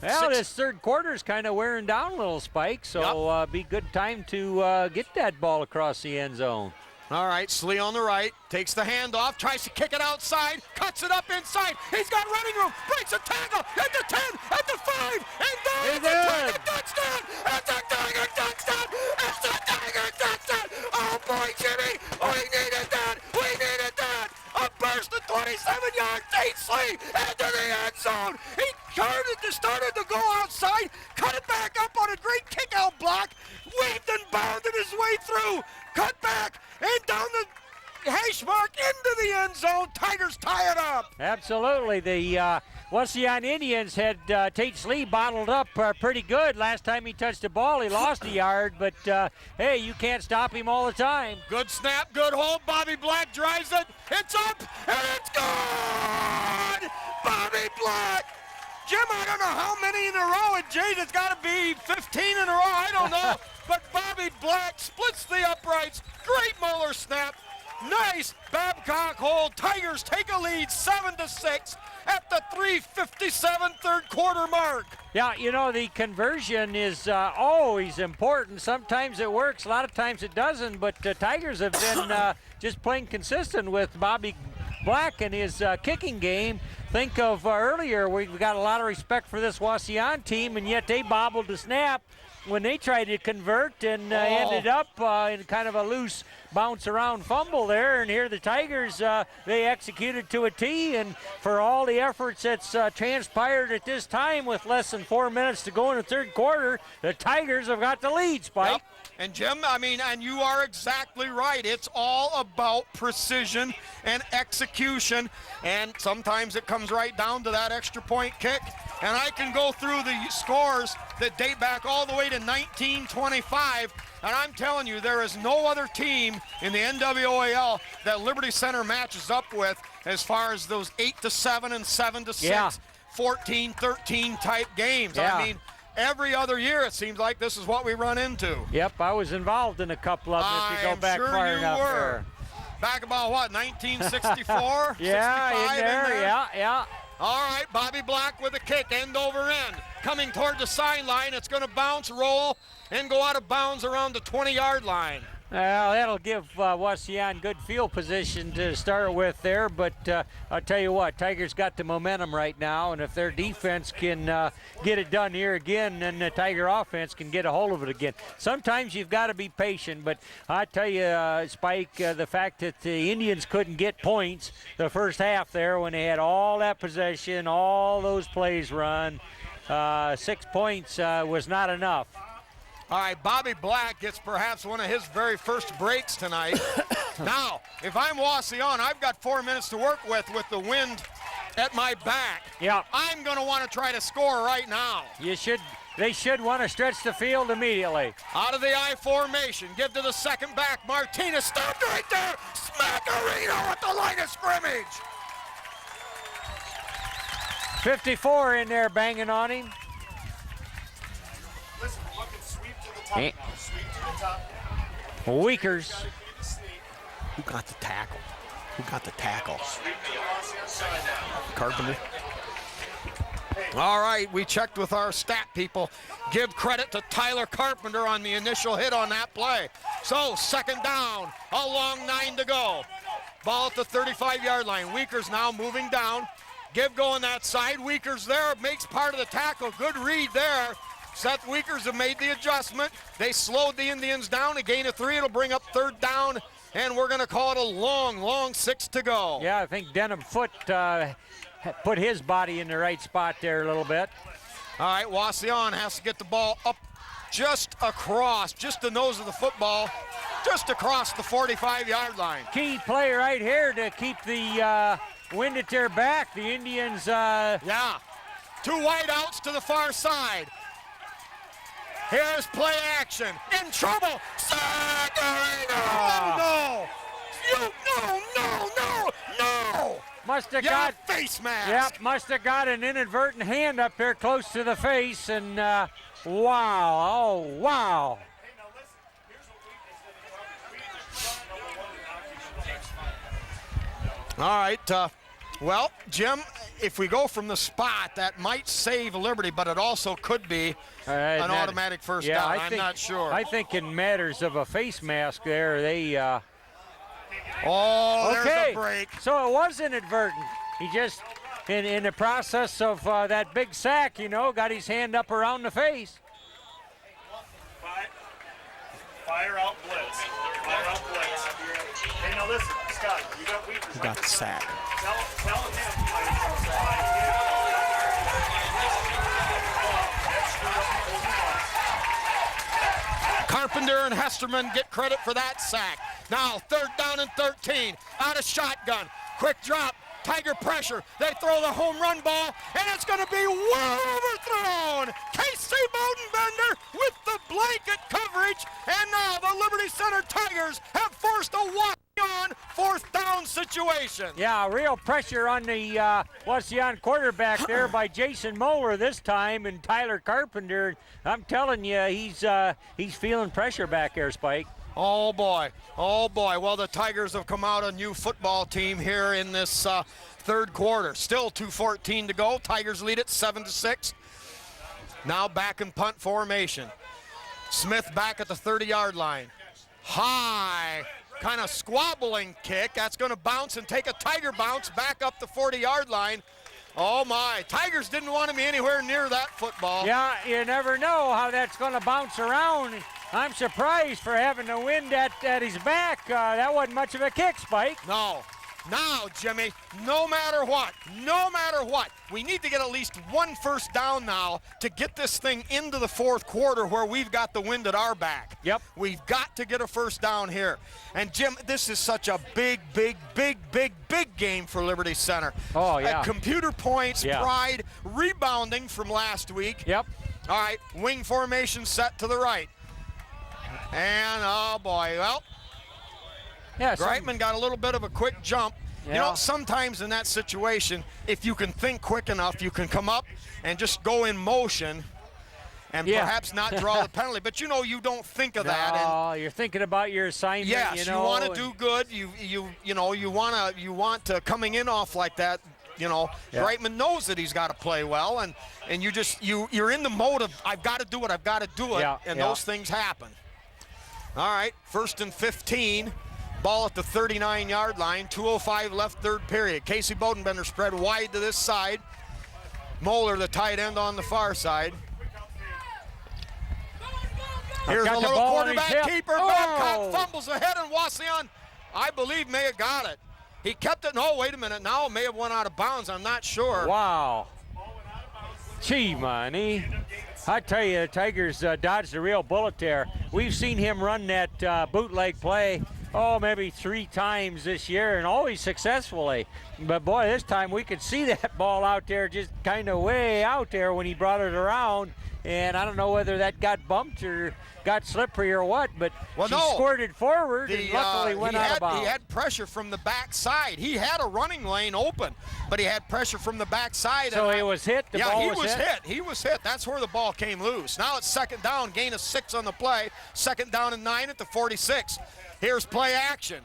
Well, this third quarter is kind of wearing down a little, Spike, so be good time to get that ball across the end zone. All right, Slee on the right, takes the handoff, tries to kick it outside, cuts it up inside. He's got running room, breaks a tackle at the 10, at the 5, and down. It's a Tiger touchdown! It's a Tiger touchdown! It's a Tiger touchdown! Oh boy, Jimmy, we needed that! We needed that! A burst of 27-yard Tate Slee into the end zone. He started to go outside, cut it back up on a great kick-out block, weaved and bounded his way through, cut back, and down the hash mark into the end zone. Tigers tie it up. Absolutely. The Wauseon Indians had Tate Slee bottled up pretty good. Last time he touched the ball, he lost a yard, but hey, you can't stop him all the time. Good snap, good hold. Bobby Black drives it. It's up, and it's gone! Bobby Black! Jim, I don't know how many in a row, and Jade, it's got to be 15 in a row. I don't know. But Bobby Black splits the uprights. Great Muller snap. Nice Babcock hold. Tigers take a lead 7-6 at the 3:57 third quarter mark. Yeah, you know, the conversion is always important. Sometimes it works, a lot of times it doesn't, but Tigers have been just plain consistent with Bobby Black and his kicking game. Think of earlier, we've got a lot of respect for this Wauseon team, and yet they bobbled the snap when they tried to convert and ended up in kind of a loose bounce around fumble there. And here the Tigers, they executed to a T, and for all the efforts that's transpired at this time with less than 4 minutes to go in the third quarter, the Tigers have got the lead, Spike. Yep. And Jim, I mean, and you are exactly right. It's all about precision and execution, and sometimes it comes right down to that extra point kick. And I can go through the scores that date back all the way to 1925, and I'm telling you, there is no other team in the NWAL that Liberty Center matches up with as far as those 8-7 and 7-6, 14-13 type games. Yeah. I mean, every other year it seems like this is what we run into. Yep, I was involved in a couple of them if you go back sure far you enough were. there. Back about what, 1964? Yeah, 65 in there, yeah. All right, Bobby Black with a kick, end over end. Coming toward the sideline, it's going to bounce, roll, and go out of bounds around the 20-yard line. Well, that'll give Wauseon good field position to start with there, but I'll tell you what, Tigers got the momentum right now, and if their defense can get it done here again, then the Tiger offense can get a hold of it again. Sometimes you've got to be patient, but I tell you, Spike, the fact that the Indians couldn't get points the first half there when they had all that possession, all those plays run, 6 points was not enough. All right, Bobby Black gets perhaps one of his very first breaks tonight. Now, if I'm Wauseon, I've got 4 minutes to work with the wind at my back. Yeah. I'm going to want to try to score right now. They should want to stretch the field immediately. Out of the I formation, give to the second back. Martinez stopped right there. Smackarino at the line of scrimmage. 54 in there banging on him. Listen, look and sweep to the top now. Sweep to the top. Weakers. Who got the tackle? Who got the tackle? Sweep to the Wauseon side now. Carpenter. All right, we checked with our stat people. Give credit to Tyler Carpenter on the initial hit on that play. So, second down, a long 9 to go. Ball at the 35-yard line. Weakers now moving down. Give going that side. Weakers there, makes part of the tackle. Good read there. Seth Weakers have made the adjustment. They slowed the Indians down. A gain of 3. It'll bring up third down, and we're going to call it a long 6 to go. Yeah, I think Denham Foot put his body in the right spot there a little bit. All right, Wauseon has to get the ball up just across, just the nose of the football, just across the 45-yard line. Key play right here to keep the wind at their back. The Indians... Yeah, 2 wideouts to the far side. Here's play action. In trouble. Sagarino. Oh, no. Must have got face mask. Yep, must have got an inadvertent hand up there close to the face, and wow. Hey, now listen. Here's what we just did. We just number 1 All right. Well, Jim, if we go from the spot, that might save Liberty, but it also could be an automatic first down. I'm not sure. I think in matters of a face mask there, they... There's a break. So it was inadvertent. He just, in the process of that big sack, got his hand up around the face. Fire out blitz. Hey, now listen, Scott, you got Weakers. Who got the sack? Tell him. Carpenter and Hesterman get credit for that sack. Now, third down and 13. Out of shotgun. Quick drop. Tiger pressure. They throw the home run ball, and it's going to be well overthrown. Casey Bowdenbender with the blanket coverage, and now the Liberty Center Tigers have forced a walk-on fourth down situation. Yeah, real pressure on the Wauseon quarterback there by Jason Moeller this time, and Tyler Carpenter. I'm telling you, he's feeling pressure back there, Spike. Oh boy. Well, the Tigers have come out a new football team here in this third quarter. Still 2:14 to go. Tigers lead it 7-6. Now back in punt formation. Smith back at the 30-yard line. High, kind of squabbling kick. That's going to bounce and take a Tiger bounce back up the 40-yard line. Oh my, Tigers didn't want him anywhere near that football. Yeah, you never know how that's going to bounce around. I'm surprised for having the wind at his back. That wasn't much of a kick, Spike. No. Now, Jimmy, no matter what, we need to get at least one first down now to get this thing into the fourth quarter where we've got the wind at our back. Yep. We've got to get a first down here. And, Jim, this is such a big game for Liberty Center. Oh, yeah. Computer points, Yeah. pride, rebounding from last week. Yep. All right, wing formation set to the right. And, oh, boy, well, Yeah, Greitman got a little bit of a quick jump. Yeah. You know, sometimes in that situation, if you can think quick enough, you can come up and just go in motion and perhaps not draw the penalty. But, you know, you don't think of that. Oh, you're thinking about your assignment. Yes, you want to do good. You want to coming in off like that. You know, Yeah. Greitman knows that he's got to play well, and you're in the mode of I've got to do it, Yeah, and yeah. those things happen. All right, 1st and 15. Ball at the 39-yard line, 2:05 left, third period. Casey Bodenbender spread wide to this side. Moeller, the tight end, on the far side. Here's a got the little ball on his quarterback hip. keeper. Oh! Babcock fumbles ahead, and Wauseon, I believe, may have got it. He kept it. No, wait a minute. Now it may have went out of bounds. I'm not sure. Wow. Gee, money. I tell you, the Tigers dodged a real bullet there. We've seen him run that bootleg play, maybe 3 times this year, and always successfully. But, boy, this time we could see that ball out there just kind of way out there when he brought it around. And I don't know whether that got bumped or got slippery or what, but she squirted forward and luckily went out of bounds. He had pressure from the backside. He had a running lane open, but he had pressure from the backside. So he was hit? The ball was hit? He was hit. That's where the ball came loose. Now it's second down, gain of 6 on the play. Second down and 9 at the 46. Here's play action.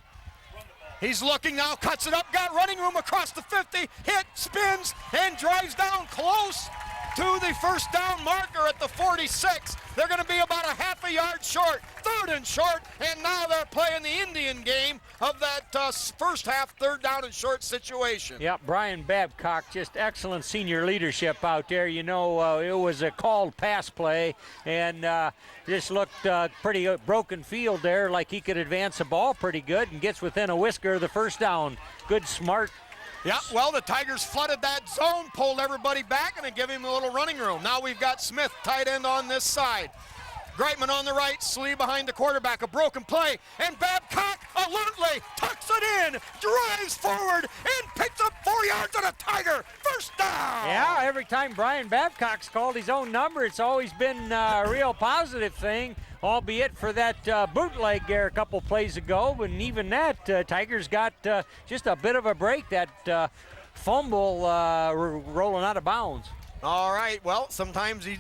He's looking now, cuts it up, got running room across the 50, hit, spins, and drives down close to the first down marker at the 46. They're going to be about a half a yard short, 3rd and short, and now they're playing the Indian game of that first half, 3rd down and short situation. Yeah, Brian Babcock, just excellent senior leadership out there. You know, it was a called pass play, and just looked pretty broken field there, like he could advance the ball pretty good and gets within a whisker of the first down. Good, smart. Yeah, well, the Tigers flooded that zone, pulled everybody back, and they give him a little running room. Now we've got Smith, tight end, on this side. Greitman on the right, Slee behind the quarterback, a broken play, and Babcock alertly tucks it in, drives forward, and picks up 4 yards on a Tiger. First down! Yeah, every time Brian Babcock's called his own number, it's always been a real positive thing, albeit for that bootleg there a couple plays ago. And even that, Tigers got just a bit of a break, that fumble rolling out of bounds. All right, well, sometimes you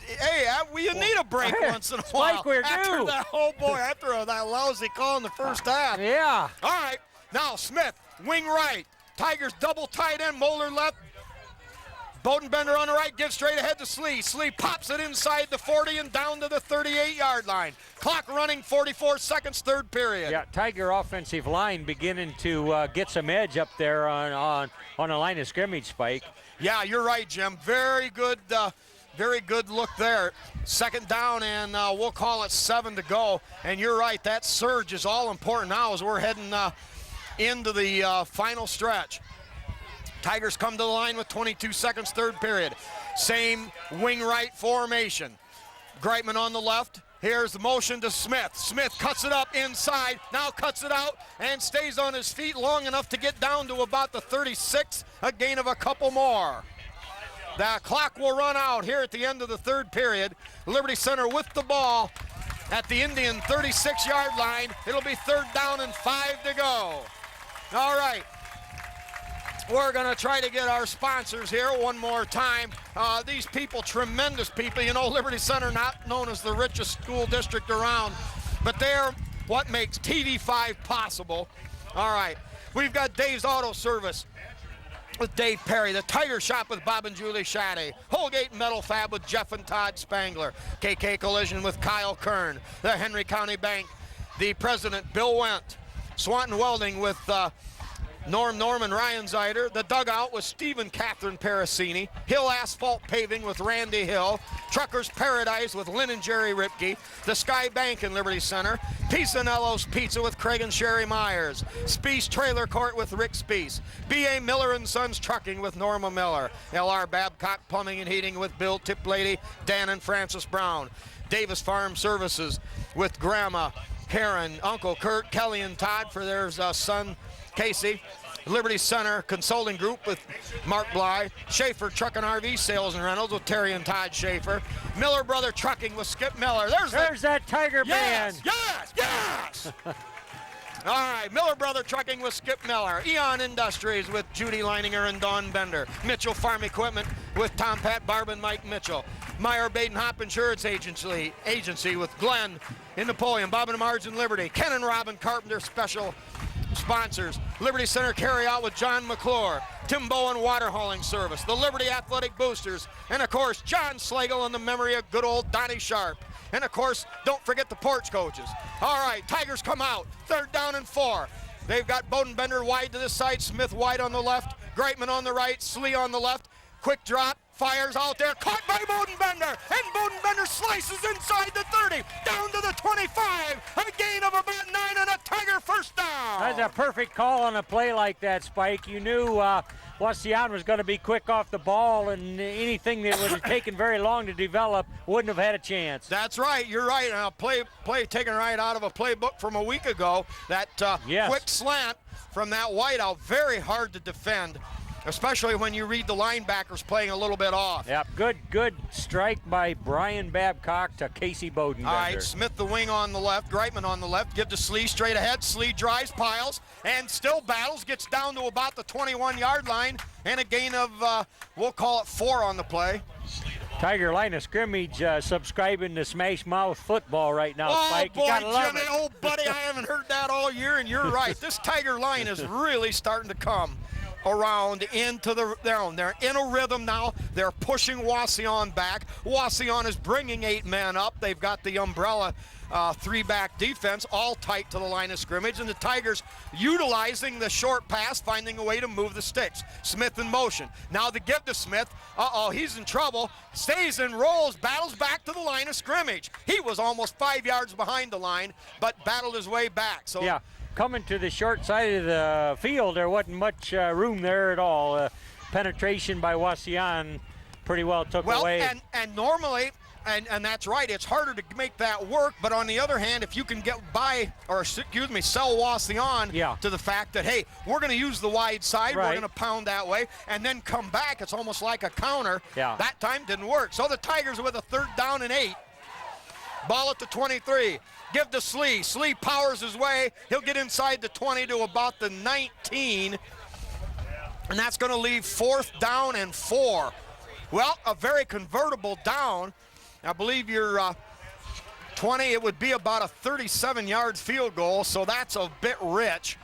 need a break once in a while. Like we're after due. After that lousy call in the first half. Yeah. All right, now Smith, wing right. Tigers double tight end, Moeller left. Bodenbender on the right, gives straight ahead to Slee. Slee pops it inside the 40 and down to the 38-yard line. Clock running, 44 seconds, 3rd period. Yeah, Tiger offensive line beginning to get some edge up there on the line of scrimmage, Spike. Yeah, you're right, Jim. Very good look there. Second down, and we'll call it 7 to go. And you're right, that surge is all important now as we're heading into the final stretch. Tigers come to the line with 22 seconds, 3rd period. Same wing right formation. Greitman on the left. Here's the motion to Smith. Smith cuts it up inside, now cuts it out, and stays on his feet long enough to get down to about the 36, a gain of a couple more. The clock will run out here at the end of the 3rd period. Liberty Center with the ball at the Indian 36-yard line. It'll be 3rd down and 5 to go. All right. We're going to try to get our sponsors here one more time. These people, tremendous people. You know, Liberty Center, not known as the richest school district around, but they're what makes TV5 possible. All right, we've got Dave's Auto Service. with Dave Perry. The Tiger Shop with Bob and Julie Shaddy. Holgate Metal Fab with Jeff and Todd Spangler. KK Collision with Kyle Kern. The Henry County Bank, the president, Bill Wendt. Swanton Welding with Norm and Ryan Zeider. The Dugout with Steve Catherine Parasini. Hill Asphalt Paving with Randy Hill. Truckers Paradise with Lynn and Jerry Ripke. The Sky Bank in Liberty Center. Pisanello's Pizza with Craig and Sherry Myers. Speece Trailer Court with Rick Speece. B.A. Miller and Sons Trucking with Norma Miller. L.R. Babcock Plumbing and Heating with Bill Tiplady, Dan and Francis Brown. Davis Farm Services with Grandma Karen, Uncle Kurt, Kelly and Todd for their son Casey. Liberty Center Consulting Group with Mark Bly. Schaefer Truck and RV Sales and Rentals with Terry and Todd Schaefer. Miller Brother Trucking with Skip Miller. There's that Tiger band. Yes! All right, Miller Brother Trucking with Skip Miller. Eon Industries with Judy Leininger and Dawn Bender. Mitchell Farm Equipment with Tom Pat Barb and Mike Mitchell. Meyer Baden Hop Insurance Agency with Glenn in Napoleon. Bob and Marge and Liberty. Ken and Robin Carpenter Special Sponsors. Liberty Center Carryout with John McClure. Tim Bowen Water Hauling Service. The Liberty Athletic Boosters. And of course, John Slagle in the memory of good old Donnie Sharp. And of course, don't forget the porch coaches. All right, Tigers come out. 3rd down and 4. They've got Bodenbender wide to this side, Smith wide on the left, Greitman on the right, Slee on the left. Quick drop, fires out there, caught by Bodenbender, and Bodenbender slices inside the 30, down to the 25, a gain of about 9 and a Tiger first down. That's a perfect call on a play like that, Spike. You knew Wauseon was going to be quick off the ball, and anything that would have taken very long to develop wouldn't have had a chance. That's right, you're right. And a play taken right out of a playbook from a week ago. That yes. Quick slant from that wideout, very hard to defend, especially when you read the linebackers playing a little bit off. Yep, good strike by Brian Babcock to Casey Bodenbender. All right, Smith the wing on the left, Greitman on the left, give to Slee straight ahead. Slee drives, piles, and still battles, gets down to about the 21-yard line, and a gain of, we'll call it 4 on the play. Tiger line of scrimmage subscribing to Smash Mouth football right now, Spike. Boy, You gotta love Jimmy, it. oh, buddy, I haven't heard that all year, and you're right. This Tiger line is really starting to come around into the down. They're in a rhythm now. They're pushing Wauseon back. Wauseon is bringing 8 men up. They've got the umbrella 3-back defense all tight to the line of scrimmage, and the Tigers utilizing the short pass, finding a way to move the sticks. Smith in motion. Now the give to Smith. He's in trouble. Stays and rolls, battles back to the line of scrimmage. He was almost 5 yards behind the line, but battled his way back. So yeah. Coming to the short side of the field, there wasn't much room there at all. Penetration by Wauseon pretty well took away. And normally, and that's right, it's harder to make that work, but on the other hand, if you can get by, or excuse me, sell Wauseon to the fact that, hey, we're going to use the wide side, we're going to pound that way, and then come back, it's almost like a counter. That time didn't work. So the Tigers with a 3rd down and 8. Ball at the 23. Give to Slee. Slee powers his way. He'll get inside the 20 to about the 19. And that's going to leave 4th down and 4. Well, a very convertible down. I believe you're 20. It would be about a 37-yard field goal, so that's a bit rich.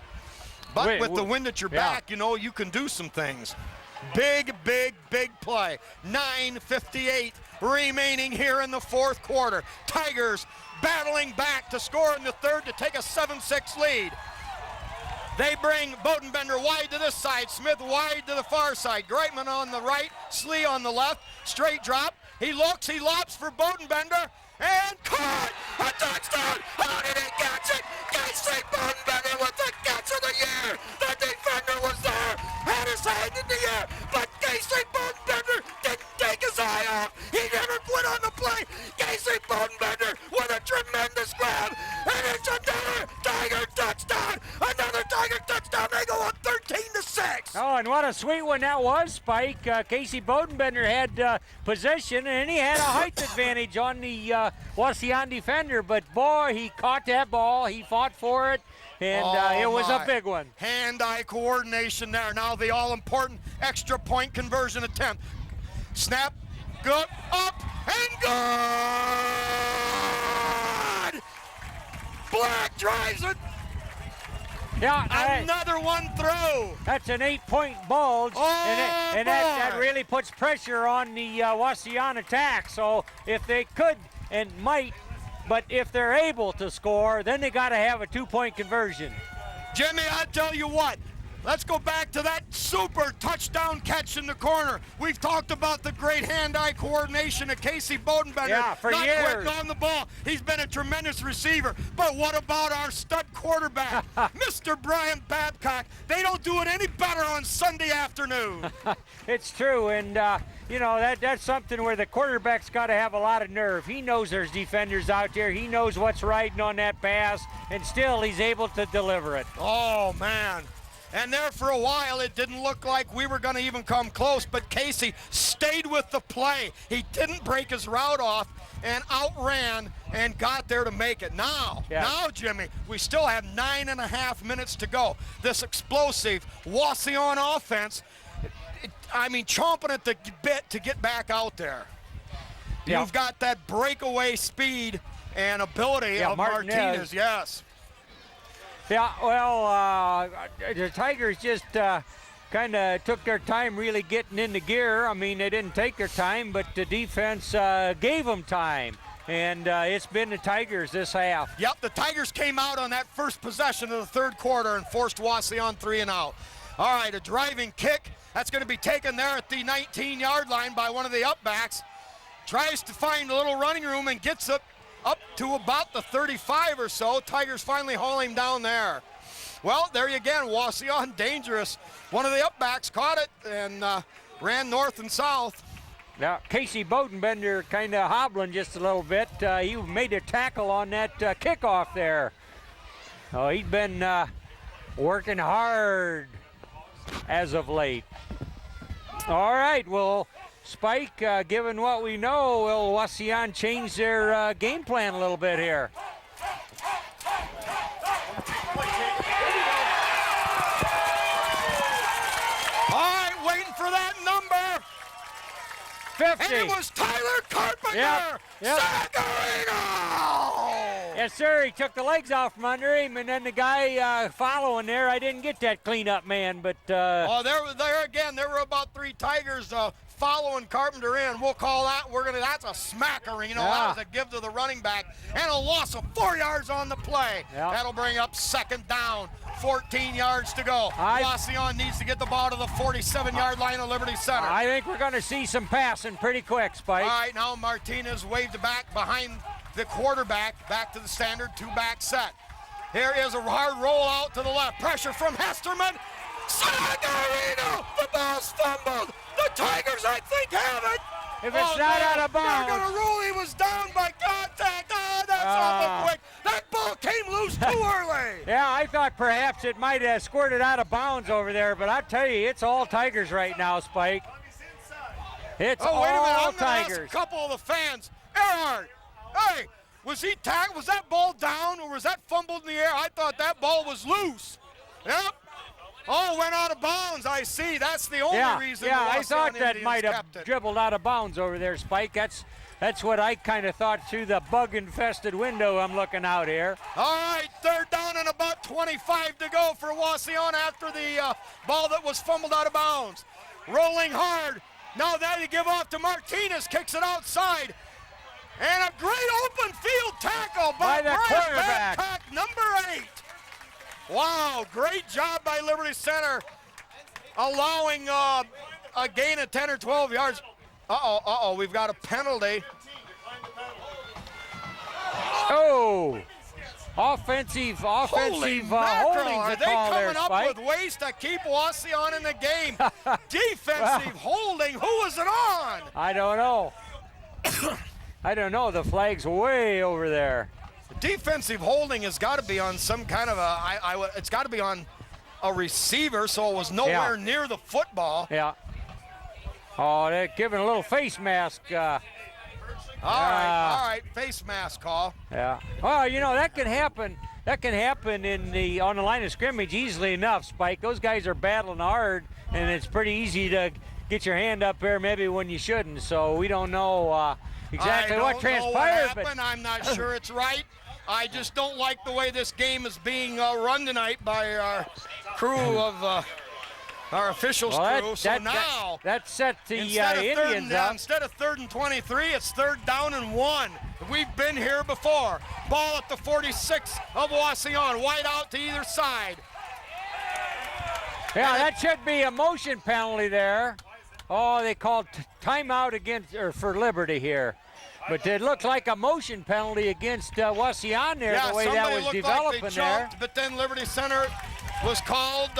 But with the wind at your back, you know, you can do some things. Big play. 9:58 remaining here in the 4th quarter. Tigers battling back to score in the 3rd to take a 7-6 lead. They bring Bodenbender wide to this side, Smith wide to the far side. Greitman on the right, Slee on the left. Straight drop. He looks, he lobs for Bodenbender, and caught! A touchdown! How did he catch it? Casey Bodenbender with the catch of the year! The defender was there, had his hand in the air, but Casey Bodenbender didn't take his eye off. He never quit on the play. Casey Bodenbender with a tremendous grab, and it's another Tiger touchdown! Another Tiger touchdown! They go on 13-6. Oh, and what a sweet one that was, Spike. Casey Bodenbender had possession, and he had a height advantage on the Wauseon defender, but boy, he caught that ball. He fought for it, and it was a big one. Hand-eye coordination there. Now the all-important extra point conversion attempt. Snap, go, up, and good! Black drives it. Yeah, Another one through. that's an 8-point bulge, Oh, and that boy. really puts pressure on the Wauseon attack. So if they could and might, but if they're able to score, then they got to have a 2-point conversion. Jimmy, I tell you what, let's go back to that super touchdown catch in the corner. We've talked about the great hand-eye coordination of Casey Bodenbender. Yeah, for not years. quitting on the ball. He's been a tremendous receiver. But what about our stud quarterback, Mr. Brian Babcock? They don't do it any better on Sunday afternoon. It's true, and that's something where the quarterback's got to have a lot of nerve. He knows there's defenders out there. He knows what's riding on that pass, and still he's able to deliver it. Oh, man. And there for a while, it didn't look like we were going to even come close, but Casey stayed with the play. He didn't break his route off and outran and got there to make it. Now, Jimmy, we still have 9.5 minutes to go. This explosive Wauseon offense, chomping at the bit to get back out there. Yeah. You've got that breakaway speed and ability of Martinez, yes. Yeah, well, the Tigers just kind of took their time really getting into gear. I mean, they didn't take their time, but the defense gave them time. And it's been the Tigers this half. Yep, the Tigers came out on that first possession of the third quarter and forced Wauseon 3 and out. All right, a driving kick. That's going to be taken there at the 19-yard line by one of the upbacks. Tries to find a little running room and gets up to about the 35 or so. Tigers finally haul him down there. Well, there you again, Wauseon dangerous. One of the upbacks caught it and ran north and south. Now, Casey Bodenbender kind of hobbling just a little bit. He made a tackle on that kickoff there. Oh, he'd been working hard as of late. All right, well, Spike, given what we know, will Wauseon change their game plan a little bit here? All right, waiting for that number. 50. And it was Tyler Carpenter. Yep. Sagarino! Yes, sir. He took the legs off from under him, and then the guy following there, I didn't get that cleanup man, but... there again, there were about 3 Tigers following Carpenter in. We'll call that, that's a smacker, that was a give to the running back, and a loss of 4 yards on the play. Yeah. That'll bring up second down, 14 yards to go. Wauseon needs to get the ball to the 47-yard line of Liberty Center. I think we're going to see some passing pretty quick, Spike. All right, now Martinez waved it back behind the quarterback, back to the standard 2-back set. Here is a hard roll out to the left. Pressure from Hesterman. Sagarino! The ball's fumbled. The Tigers, I think, have it. If it's not out of bounds. They're going to rule he was down by contact. Oh, that's awful quick. That ball came loose too early. Yeah, I thought perhaps it might have squirted out of bounds over there, but I tell you, it's all Tigers right now, Spike. It's wait a minute. all I'm going to Tigers. ask a couple of the fans. Earhart, hey, was he tagged? Was that ball down or was that fumbled in the air? I thought that ball was loose. Yep. Oh, went out of bounds. I see. That's the only reason. Yeah, the I thought Wauseon that Indians might have kept it. dribbled out of bounds over there, Spike. That's what I kind of thought through the bug-infested window I'm looking out here. All right, third down and about 25 to go for Wauseon after the ball that was fumbled out of bounds. Rolling hard. Now they give off to Martinez. Kicks it outside. And a great open field tackle by the Brian quarterback. Babcock, number 8. Wow, great job by Liberty Center, allowing a gain of 10 or 12 yards. We've got a penalty. Oh, offensive Holy holding's mackerel, are a they call there, coming up Spike. with ways to keep Wauseon in the game? Defensive holding, who was it on? I don't know. I don't know. The flag's way over there. Defensive holding has got to be on some kind of it's got to be on a receiver, so it was nowhere near the football. Yeah. Oh, they're giving a little face mask. All right, face mask call. Yeah. Well, that can happen. That can happen on the line of scrimmage easily enough, Spike. Those guys are battling hard, and it's pretty easy to get your hand up there maybe when you shouldn't. So we don't know exactly what transpired. I'm not sure it's right. I just don't like the way this game is being run tonight by our crew of our officials crew. So now that set the Indians up. Instead of 3rd and 23, it's 3rd down and 1. We've been here before. Ball at the 46 of Wauseon. Wide out to either side. Yeah, that should be a motion penalty there. Oh, they called timeout for Liberty here. But it looked like a motion penalty against Wauseon there, the way that was developing like there. Jumped, but then Liberty Center was called,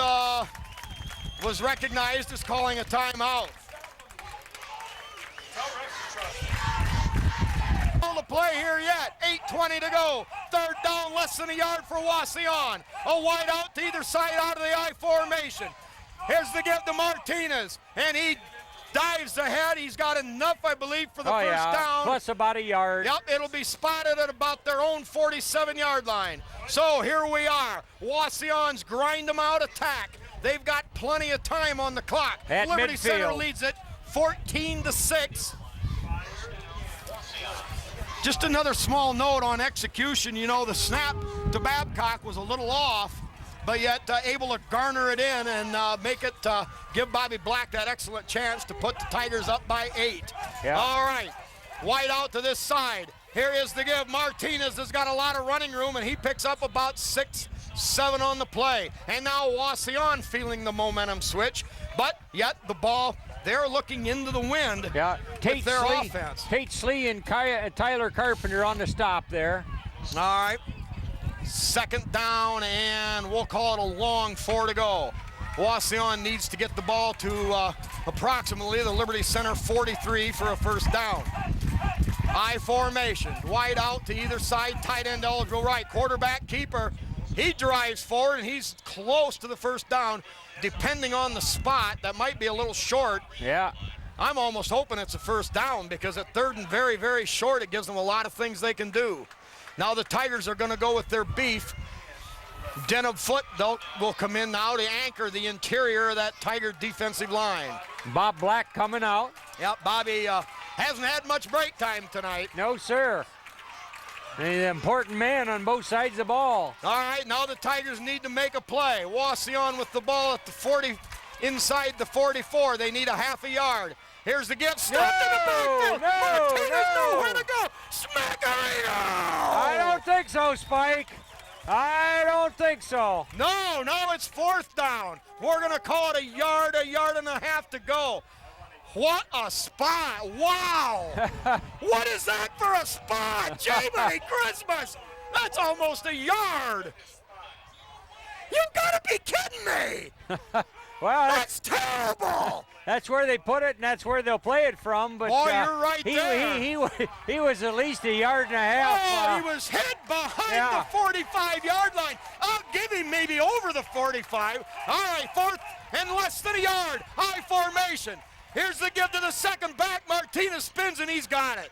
was recognized as calling a timeout. On the play here yet, 8:20 to go. 3rd down, less than a yard for Wauseon. A wide out to either side out of the I formation. Here's the give to Martinez, and he dives ahead. He's got enough, I believe, for the first down. Plus about a yard. Yep, it'll be spotted at about their own 47-yard line. So here we are. Wauseon's grind them out attack. They've got plenty of time on the clock. At Liberty Center midfield. leads it 14-6. Just another small note on execution. You know, the snap to Babcock was a little off, but yet able to garner it in and make it, give Bobby Black that excellent chance to put the Tigers up by 8. Yeah. All right, wide out to this side. Here is the give. Martinez has got a lot of running room, and he picks up about 6-7 on the play. And now Wauseon feeling the momentum switch, but yet the ball, they're looking into the wind with their offense. Tate Slee and Tyler Carpenter on the stop there. All right. 2nd down, and we'll call it a long 4 to go. Wauseon needs to get the ball to approximately the Liberty Center 43 for a first down. I formation, wide out to either side, tight end eligible right. Quarterback keeper, he drives forward, and he's close to the first down. Depending on the spot, that might be a little short. Yeah. I'm almost hoping it's a first down, because at 3rd and very, very short, it gives them a lot of things they can do. Now the Tigers are going to go with their beef. Denham Foot will come in now to anchor the interior of that Tiger defensive line. Bob Black coming out. Yep, Bobby hasn't had much break time tonight. No, sir. He's an important man on both sides of the ball. All right, now the Tigers need to make a play. Wauseon with the ball at the 40, inside the 44. They need a half a yard. Here's the give. Stopped in the backfield. Martinez nowhere to go. Smackarito! I don't think so, Spike. I don't think so. No, it's 4th down. We're going to call it a yard and a half to go. What a spot. Wow. What is that for a spot? Jiminy Christmas. That's almost a yard. You got to be kidding me. Well, that's terrible. That's where they put it, and that's where they'll play it from. But boy, you're right there. He was at least a yard and a half. Oh, he was hit behind the 45-yard line. I'll give him maybe over the 45. All right, 4th and less than a yard. High formation. Here's the give to the second back. Martinez spins, and he's got it.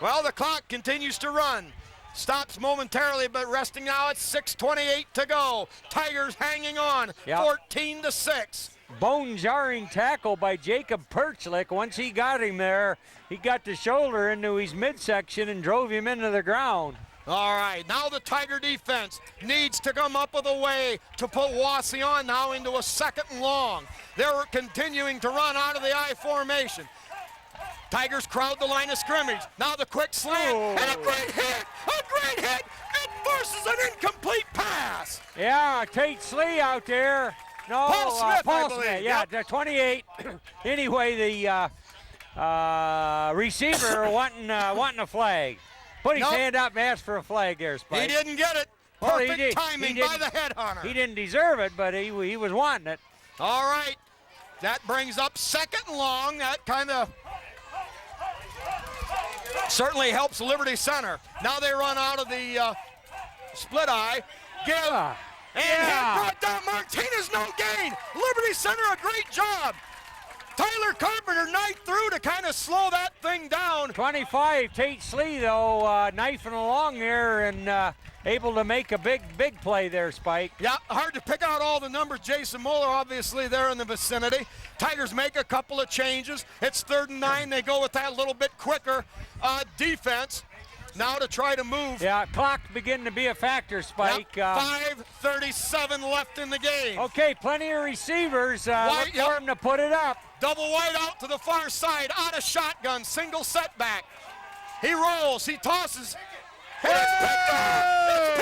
Well, the clock continues to run. Stops momentarily, but resting now at 6:28 to go. Tigers hanging on, 14-6. Bone-jarring tackle by Jacob Perchlik. Once he got him there, he got the shoulder into his midsection and drove him into the ground. All right, now the Tiger defense needs to come up with a way to put Wauseon now into a 2nd and long. They're continuing to run out of the I formation. Tigers crowd the line of scrimmage. Now the quick slant, and a great hit! It forces an incomplete pass! Yeah, Tate Slee out there. No, Paul Smith, Paul I believe. Smith. Yeah, the 28. Anyway, the receiver wanting a flag. Put his hand up and asked for a flag there, Spike. He didn't get it. Well, Perfect timing by the headhunter. He didn't deserve it, but he was wanting it. All right, that brings up 2nd and long. That kind of certainly helps Liberty Center. Now they run out of the split eye. And brought down Martinez, no gain. Liberty Center, a great job. Tyler Carpenter knifed through to kind of slow that thing down. 25, Tate Slee, though, knifing along there and able to make a big play there, Spike. Yeah, hard to pick out all the numbers. Jason Mueller, obviously, there in the vicinity. Tigers make a couple of changes. It's 3rd and 9. They go with that little bit quicker defense. now to try to move. Yeah, clock beginning to be a factor, Spike. Yep, 5:37 left in the game. Okay, plenty of receivers. Look for him to put it up. Double wide out to the far side, out of shotgun, single setback. He rolls, he tosses. Hey! It's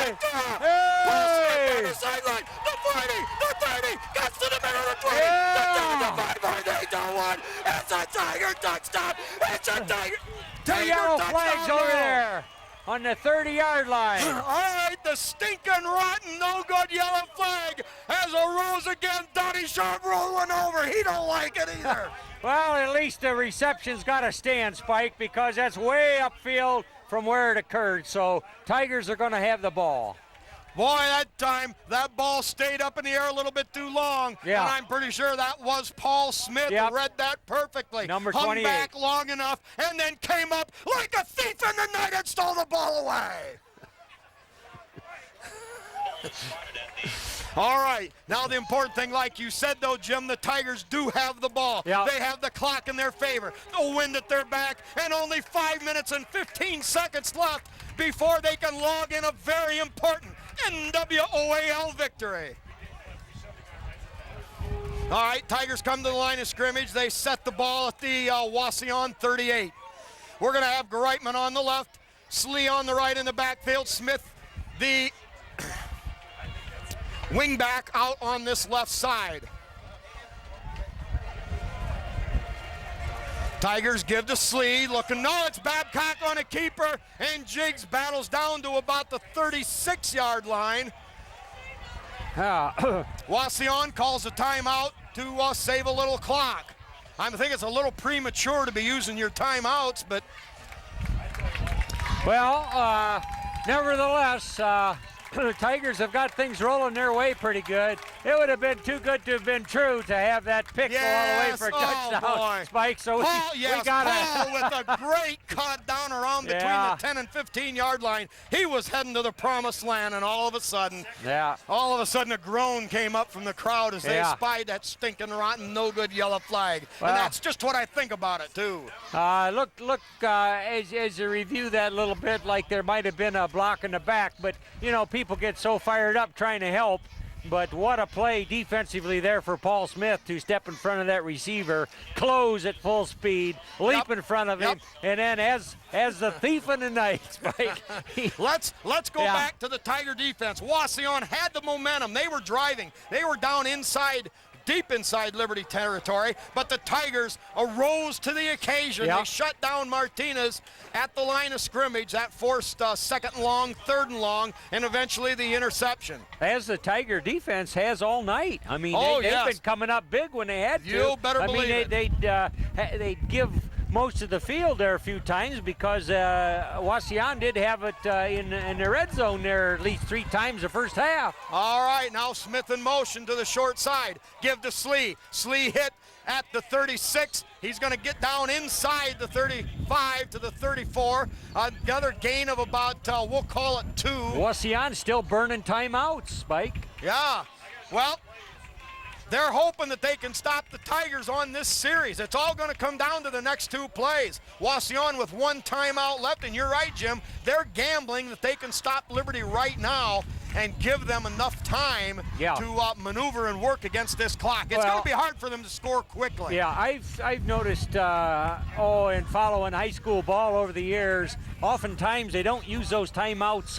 picked up! Hey! On the sideline, the 40, the 30, gets to the middle of the 20, Yeah! the 5, they don't want. It's a Tiger touchdown! It's a Tiger! Two yellow flags over there on the 30-yard line. All right, the stinking rotten, no good yellow flag has arose again. Donnie Sharp rolling over. He don't like it either. Well, at least the reception's got to stand, Spike, because that's way upfield from where it occurred. So Tigers are going to have the ball. Boy, that time, that ball stayed up in the air a little bit too long. Yeah. And I'm pretty sure that was Paul Smith Yep. who read that perfectly. Number Hung 28. back long enough and then came up like a thief in the night and stole the ball away. All right, now the important thing, like you said, though, Jim, the Tigers do have the ball. Yep. They have the clock in their favor, the wind at their back, and only 5 minutes and 15 seconds left before they can log in a very important NWOAL victory. All right, Tigers come to the line of scrimmage. They set the ball at the Wauseon 38. We're going to have Greitman on the left, Slee on the right in the backfield, Smith the wing back out on this left side. Tigers give to Slee, looking, no, it's Babcock on a keeper, and Jiggs battles down to about the 36-yard line. Wauseon calls a timeout to save a little clock. I think it's a little premature to be using your timeouts, but... Well, nevertheless, the Tigers have got things rolling their way pretty good. It would have been too good to have been true to have that pick go all the way for a touchdown, boy. Spike. So Paul, we yes, got Paul with a great cut down around between the 10 and 15-yard line. He was heading to the promised land, and all of a sudden, a groan came up from the crowd as they spied that stinking, rotten, no-good yellow flag. Well, and that's just what I think about it, too. Look, as you review that a little bit, like there might have been a block in the back, but, you know, people get so fired up trying to help. But what a play defensively there for Paul Smith to step in front of that receiver, close at full speed, leap in front of him, and then as the thief in the night, Spike. Let's go back to the Tiger defense. Wauseon had the momentum. They were driving. They were down inside, deep inside Liberty territory, but the Tigers arose to the occasion. They shut down Martinez at the line of scrimmage. That forced second and long, third and long, and eventually the interception. As the Tiger defense has all night. I mean, they've been coming up big when they had to. You better believe it. They'd give most of the field there a few times because Wauseon did have it in the red zone there at least 3 times the first half. All right, now Smith in motion to the short side. Give to Slee. Slee hit at the 36. He's going to get down inside the 35 to the 34. Another gain of about, we'll call it 2. Wauseon still burning timeouts, Spike. Yeah, well, they're hoping that they can stop the Tigers on this series. It's all going to come down to the next 2 plays. Wauseon with 1 timeout left, and you're right, Jim. They're gambling that they can stop Liberty right now and give them enough time to maneuver and work against this clock. It's going to be hard for them to score quickly. Yeah, I've noticed, in following high school ball over the years, oftentimes they don't use those timeouts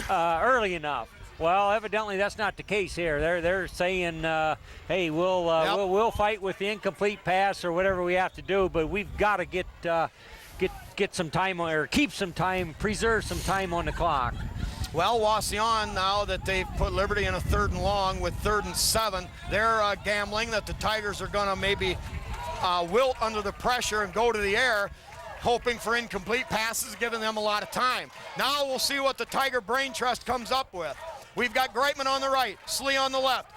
early enough. Well, evidently that's not the case here. They're saying, hey, we'll fight with the incomplete pass or whatever we have to do, but we've got to get some time or keep some time, preserve some time on the clock. Well, Wauseon, now that they've put Liberty in a 3rd and long with 3rd and 7, they're gambling that the Tigers are going to maybe wilt under the pressure and go to the air, hoping for incomplete passes, giving them a lot of time. Now we'll see what the Tiger Brain Trust comes up with. We've got Greitman on the right, Slee on the left.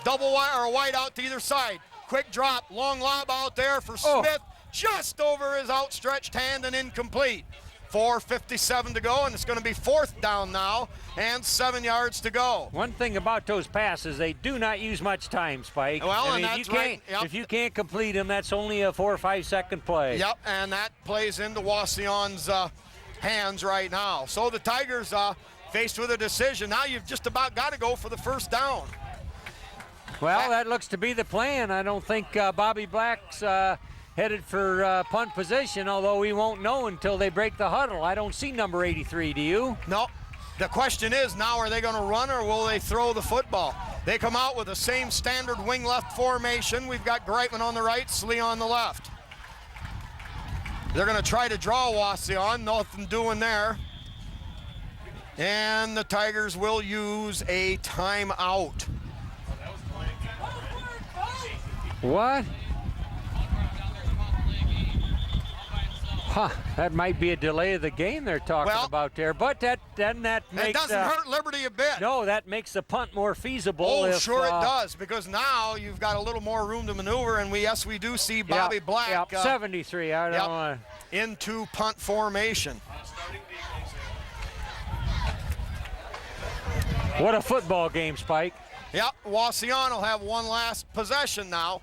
Double wide or wide out to either side. Quick drop, long lob out there for Smith, just over his outstretched hand and incomplete. 4:57 to go, and it's going to be 4th down now and 7 yards to go. One thing about those passes, they do not use much time, Spike. Well, and that's right. If you can't complete them, that's only a 4 or 5 second play. Yep, and that plays into Wauseon's hands right now. So the Tigers faced with a decision. Now you've just about got to go for the first down. Well, that looks to be the plan. I don't think Bobby Black's headed for punt position, although we won't know until they break the huddle. I don't see number 83, do you? No. The question is now, are they going to run or will they throw the football? They come out with the same standard wing left formation. We've got Greitman on the right, Slee on the left. They're going to try to draw Wauseon, nothing doing there. And the Tigers will use a timeout. What? Huh, that might be a delay of the game they're talking about there, but that makes... It doesn't hurt Liberty a bit. No, that makes the punt more feasible. Oh, sure it does, because now you've got a little more room to maneuver, and we do see Bobby Black 73, I don't know. Into punt formation. What a football game, Spike. Yep, Wauseon will have one last possession now.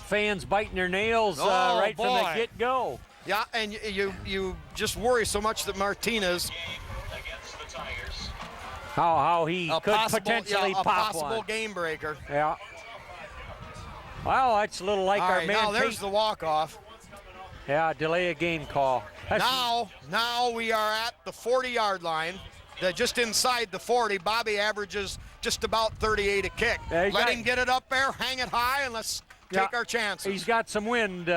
Fans biting their nails from the get-go. Yeah, and you just worry so much that Martinez, how he could potentially pop a possible one. game breaker. Yeah. Well, that's a little like All our right, man. now there's the walk-off. Yeah, delay a game call. Now we are at the 40-yard line. Just inside the 40. Bobby averages just about 38 a kick. Let him get it up there, hang it high, and let's take our chances. He's got some wind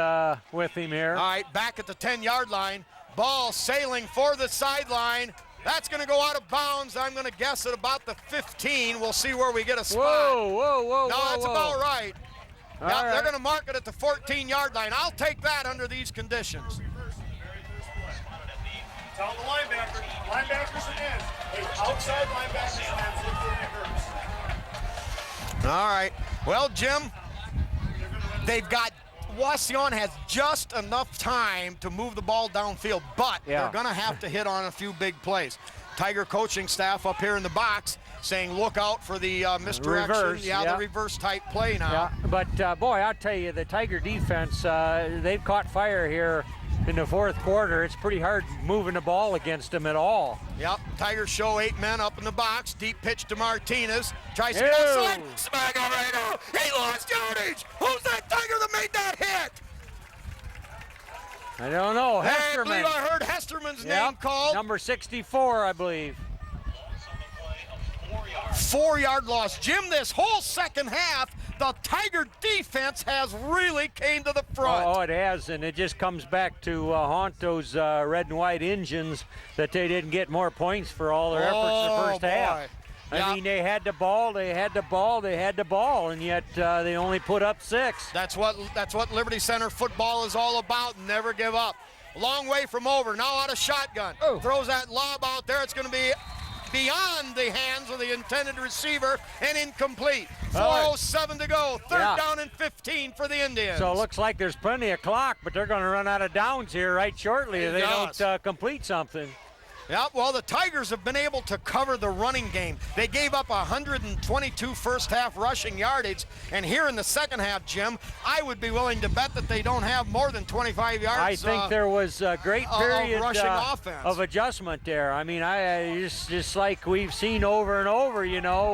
with him here. All right, back at the 10-yard line. Ball sailing for the sideline. That's going to go out of bounds. I'm going to guess at about the 15. We'll see where we get a spot. Whoa. No, that's about right. All right. They're going to mark it at the 14-yard line. I'll take that under these conditions. Tell the linebackers and ends. Hey, outside linebackers and ends, look for it hurts. All right. Well, Jim, Wauseon has just enough time to move the ball downfield, but they're going to have to hit on a few big plays. Tiger coaching staff up here in the box saying look out for the misdirection. Reverse, the reverse type play now. Yeah, but boy, I'll tell you, the Tiger defense, they've caught fire here in the fourth quarter. It's pretty hard moving the ball against them at all. Yep, Tigers show 8 men up in the box. Deep pitch to Martinez. Tries to get outside. Smack right out. He lost yardage. Who's that Tiger that made that hit? I don't know. Hesterman. I believe I heard Hesterman's name called. Number 64, I believe. 4-yard loss. Jim, this whole second half, the Tiger defense has really came to the front. Oh, it has, and it just comes back to haunt those red and white engines that they didn't get more points for all their efforts in the first half. I mean, they had the ball, and yet they only put up 6. That's what Liberty Center football is all about. Never give up. Long way from over. Now out of shotgun. Throws that lob out there. It's going to be beyond the hands of the intended receiver and incomplete. 4:07 to go. Third down and 15 for the Indians. So it looks like there's plenty of clock, but they're going to run out of downs here right shortly if they don't complete something. Yeah, well, the Tigers have been able to cover the running game. They gave up 122 first half rushing yardage, and here in the second half, Jim, I would be willing to bet that they don't have more than 25 yards. I think there was a great period of rushing offense. Of adjustment there. I mean, just like we've seen over and over,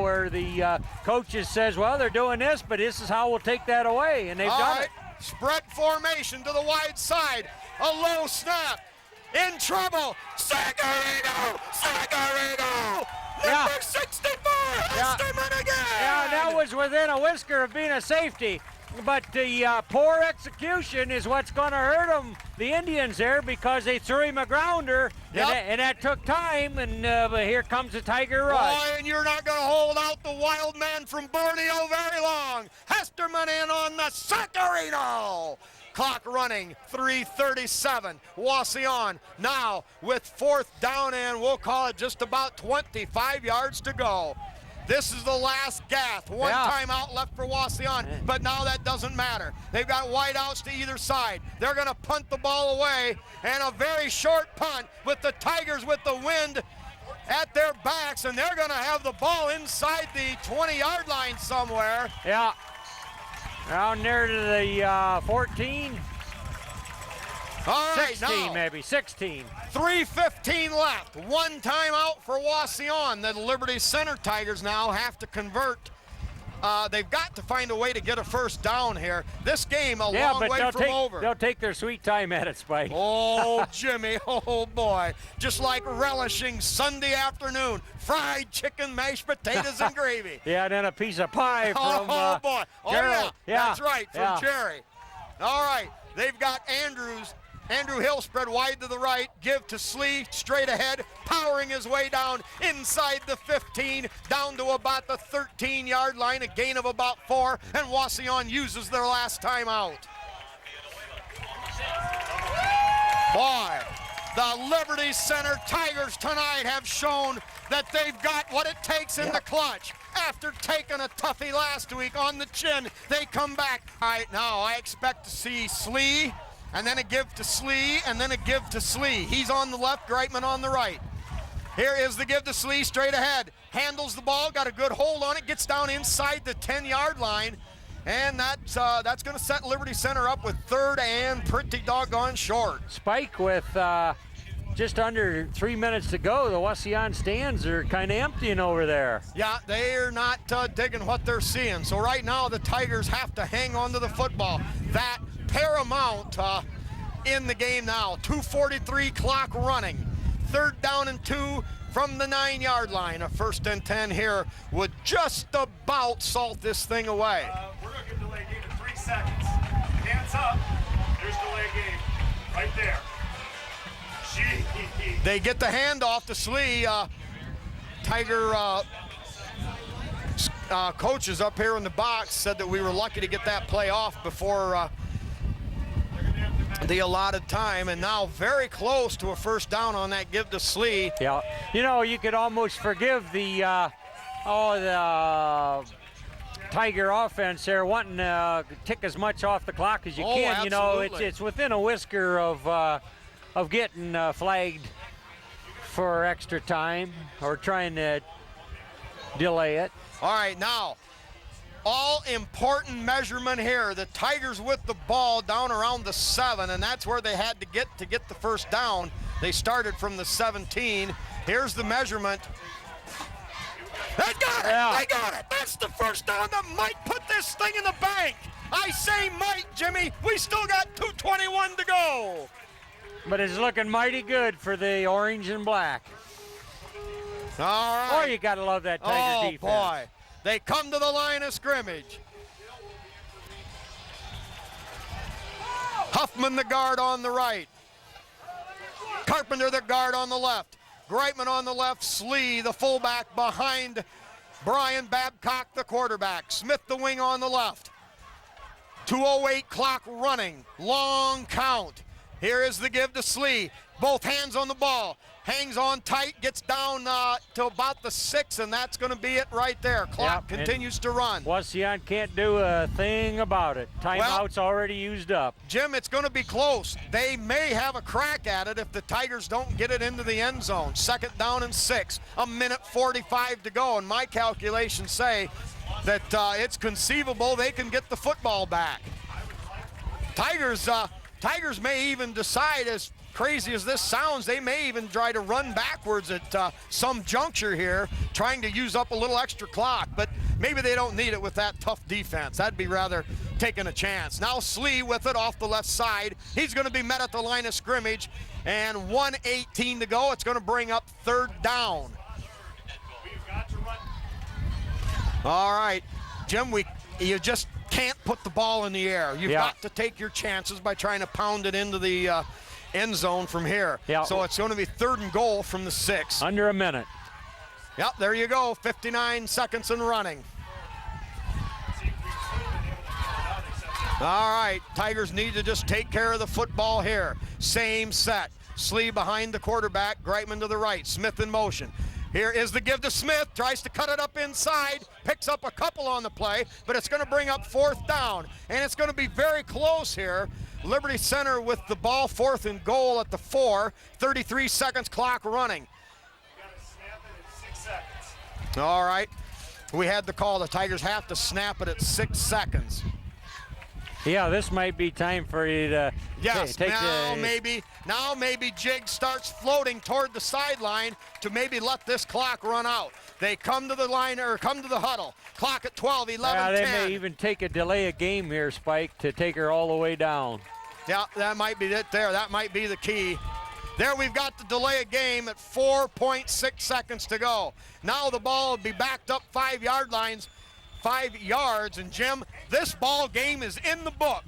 where the coaches says, well, they're doing this, but this is how we'll take that away, and they've done it. Spread formation to the wide side. A low snap. In trouble, Sagarino! Number 64, Hesterman again! Yeah, that was within a whisker of being a safety. But the poor execution is what's going to hurt them, the Indians there, because they threw him a grounder, and that took time, and here comes the Tiger rush. Boy, and you're not going to hold out the wild man from Borneo very long. Hesterman in on the Sagarino! Clock running, 3:37. Wauseon now with 4th down, and we'll call it just about 25 yards to go. This is the last gaff. One timeout left for Wauseon, but now that doesn't matter. They've got wideouts to either side. They're going to punt the ball away, and a very short punt with the Tigers with the wind at their backs, and they're going to have the ball inside the 20-yard line somewhere. Yeah. Down there to the 14. All right, 16 now, maybe, 16. 3:15 left. One timeout for Wauseon. The Liberty Center Tigers now have to convert. They've got to find a way to get a first down here. This game a long way from over. They'll take their sweet time at it, Spike. Oh, Jimmy, oh boy. Just like relishing Sunday afternoon. Fried chicken, mashed potatoes, and gravy. Yeah, and then a piece of pie from oh boy. Oh Gerald. yeah, that's right, from Yeah. Jerry. All right, they've got Andrew Hill spread wide to the right, give to Slee, straight ahead, powering his way down inside the 15, down to about the 13-yard line, a gain of about 4, and Wauseon uses their last timeout. Boy, the Liberty Center Tigers tonight have shown that they've got what it takes in the clutch. After taking a toughie last week on the chin, they come back. All right, now I expect to see Slee, and then a give to Slee, and then a give to Slee. He's on the left, Greitman on the right. Here is the give to Slee, straight ahead. Handles the ball, got a good hold on it, gets down inside the 10-yard line, and that's going to set Liberty Center up with third and pretty doggone short. Spike with just under 3 minutes to go. The Wauseon stands are kind of emptying over there. Yeah, they're not digging what they're seeing. So right now the Tigers have to hang on to the football. That paramount in the game now. 2:43 clock running. Third down and 2 from the 9-yard line. A 1st and 10 here would just about salt this thing away. We're going to give delay game in 3 seconds. Hands up. There's delay game right there. Gee. They get the handoff to Slee. Tiger coaches up here in the box said that we were lucky to get that play off before the allotted time, and now very close to a first down on that give to Slee. Yeah, you know, you could almost forgive the Tiger offense there, wanting to tick as much off the clock as you can. You know, it's within a whisker of getting flagged for extra time or trying to delay it. All right, now, all important measurement here. The Tigers with the ball down around the 7, and that's where they had to get the first down. They started from the 17. Here's the measurement. They got it! Yeah. They got it! That's the first down that might put this thing in the bank. I say might, Jimmy. We still got 2:21 to go. But it's looking mighty good for the orange and black. All right. Oh, you got to love that Tiger defense. Oh, boy. They come to the line of scrimmage. Huffman, the guard, on the right. Carpenter, the guard, on the left. Greitman on the left. Slee, the fullback, behind Brian Babcock, the quarterback. Smith, the wing, on the left. 2:08 clock running. Long count. Here is the give to Slee. Both hands on the ball. Hangs on tight, gets down to about the 6, and that's going to be it right there. Clock continues to run. Wauseon can't do a thing about it. Timeout's already used up. Jim, it's going to be close. They may have a crack at it if the Tigers don't get it into the end zone. 2nd down and 6, 1:45 to go, and my calculations say that it's conceivable they can get the football back. Tigers may even decide, as crazy as this sounds, they may even try to run backwards at some juncture here, trying to use up a little extra clock, but maybe they don't need it with that tough defense. That'd be rather taking a chance. Now Slee with it off the left side. He's going to be met at the line of scrimmage, and 1:18 to go. It's going to bring up 3rd down. We've got to run. All right, Jim, you just can't put the ball in the air. You've got to take your chances by trying to pound it into the end zone from here. Yeah. So it's going to be 3rd and goal from the 6. Under a minute. Yep, there you go. 59 seconds and running. All right, Tigers need to just take care of the football here. Same set. Slee behind the quarterback, Greitman to the right, Smith in motion. Here is the give to Smith, tries to cut it up inside, picks up a couple on the play, but it's going to bring up 4th down, and it's going to be very close here. Liberty Center with the ball, 4th and goal at the 4, 33 seconds clock running. You got to snap it at 6 seconds. All right, we had the call. The Tigers have to snap it at 6 seconds. Yeah, this might be time for you to Yes, take now maybe Jig starts floating toward the sideline to maybe let this clock run out. They come to the line or come to the huddle. Clock at 12, 11, they 10. may even take a delay of game here, Spike, to take her all the way down. Yeah, that might be it there. That might be the key. There we've got the delay of game at 4.6 seconds to go. Now the ball will be backed up 5 yards, and Jim, this ball game is in the book.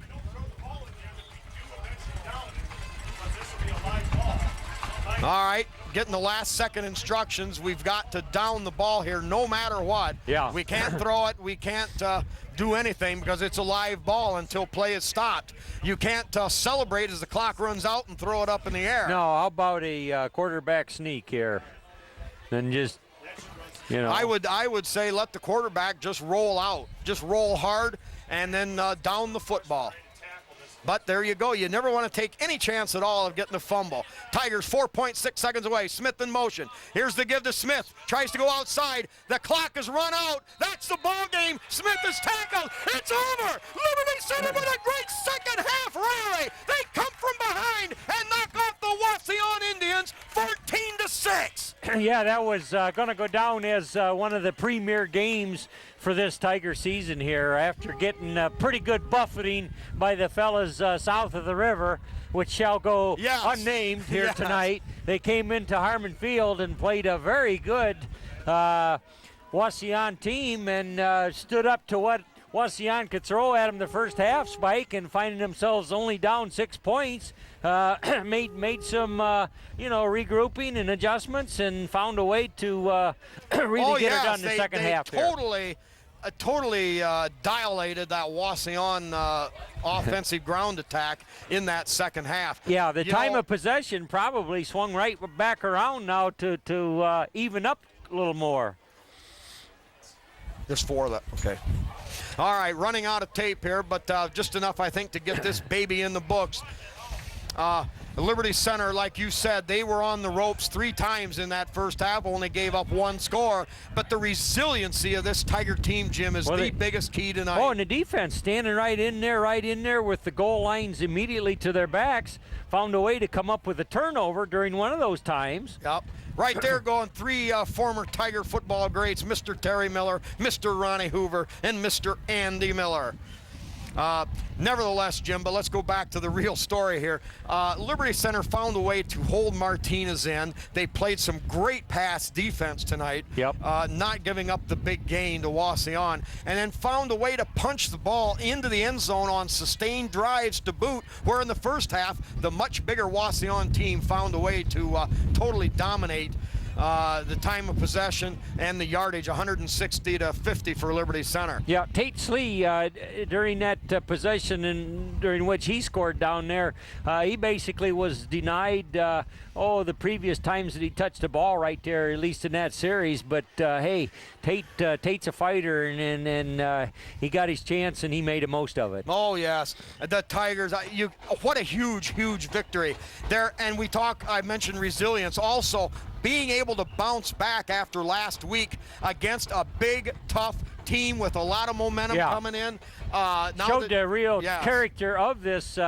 All right, getting the last second instructions. We've got to down the ball here no matter what. Yeah. We can't throw it. We can't do anything because it's a live ball until play is stopped. You can't celebrate as the clock runs out and throw it up in the air. No, how about a quarterback sneak here? Then just, you know. I would say let the quarterback just roll out. Just roll hard and then down the football. But there you go. You never want to take any chance at all of getting a fumble. Tigers 4.6 seconds away. Smith in motion. Here's the give to Smith. Tries to go outside. The clock has run out. That's the ball game. Smith is tackled. It's over. Liberty Center with a great second half rally. They come from behind and knock off the Wauseon Indians 14-6. Yeah, that was going to go down as one of the premier games for this Tiger season here after getting a pretty good buffeting by the fellas south of the river, which shall go unnamed here tonight. They came into Harmon Field and played a very good Wauseon team and stood up to what Wauseon could throw at them the first half, Spike, and finding themselves only down 6 points, made some regrouping and adjustments and found a way to really get it done in the second half. Totally dilated that Wauseon offensive ground attack in that second half. Yeah, the time of possession probably swung right back around now to even up a little more. There's 4 of that. Okay. All right, running out of tape here, but just enough, I think, to get this baby in the books. Liberty Center, like you said, they were on the ropes 3 times in that first half, only gave up 1 score. But the resiliency of this Tiger team, Jim, is the biggest key tonight. Oh, and the defense standing right in there with the goal lines immediately to their backs, found a way to come up with a turnover during one of those times. Yep. Right there going 3 former Tiger football greats, Mr. Terry Miller, Mr. Ronnie Hoover, and Mr. Andy Miller. Nevertheless, Jim, but let's go back to the real story here. Liberty Center found a way to hold Martinez in. They played some great pass defense tonight, not giving up the big gain to Wauseon, and then found a way to punch the ball into the end zone on sustained drives to boot, where in the first half, the much bigger Wauseon team found a way to totally dominate the time of possession and the yardage, 160-50 for Liberty Center. Yeah, Tate Slee, during that possession and during which he scored down there, he basically was denied the previous times that he touched the ball right there, at least in that series. But hey, Tate's a fighter, and he got his chance and he made the most of it. Oh yes, the Tigers. What a huge victory there. And I mentioned resilience also. Being able to bounce back after last week against a big, tough team with a lot of momentum coming in. Showed the real character of this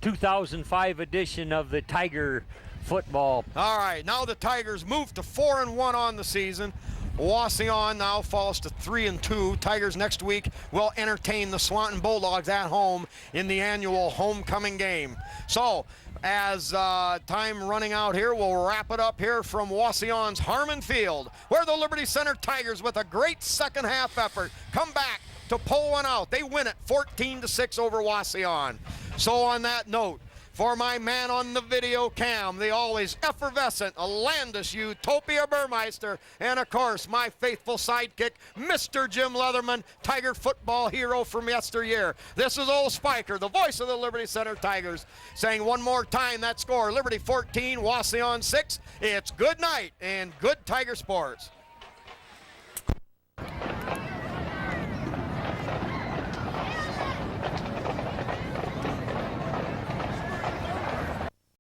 2005 edition of the Tiger football. All right, now the Tigers move to 4-1 on the season. Wauseon now falls to 3-2. Tigers next week will entertain the Swanton Bulldogs at home in the annual homecoming game. So, as time running out here, we'll wrap it up here from Wauseon's Harmon Field, where the Liberty Center Tigers, with a great second half effort, come back to pull one out. They win it 14-6 over Wauseon. So on that note, for my man on the video cam, the always effervescent Landis Utopia Burmeister, and of course my faithful sidekick, Mr. Jim Leatherman, Tiger football hero from yesteryear. This is Old Spiker, the voice of the Liberty Center Tigers, saying one more time that score: Liberty 14, Wauseon 6. It's good night and good Tiger sports.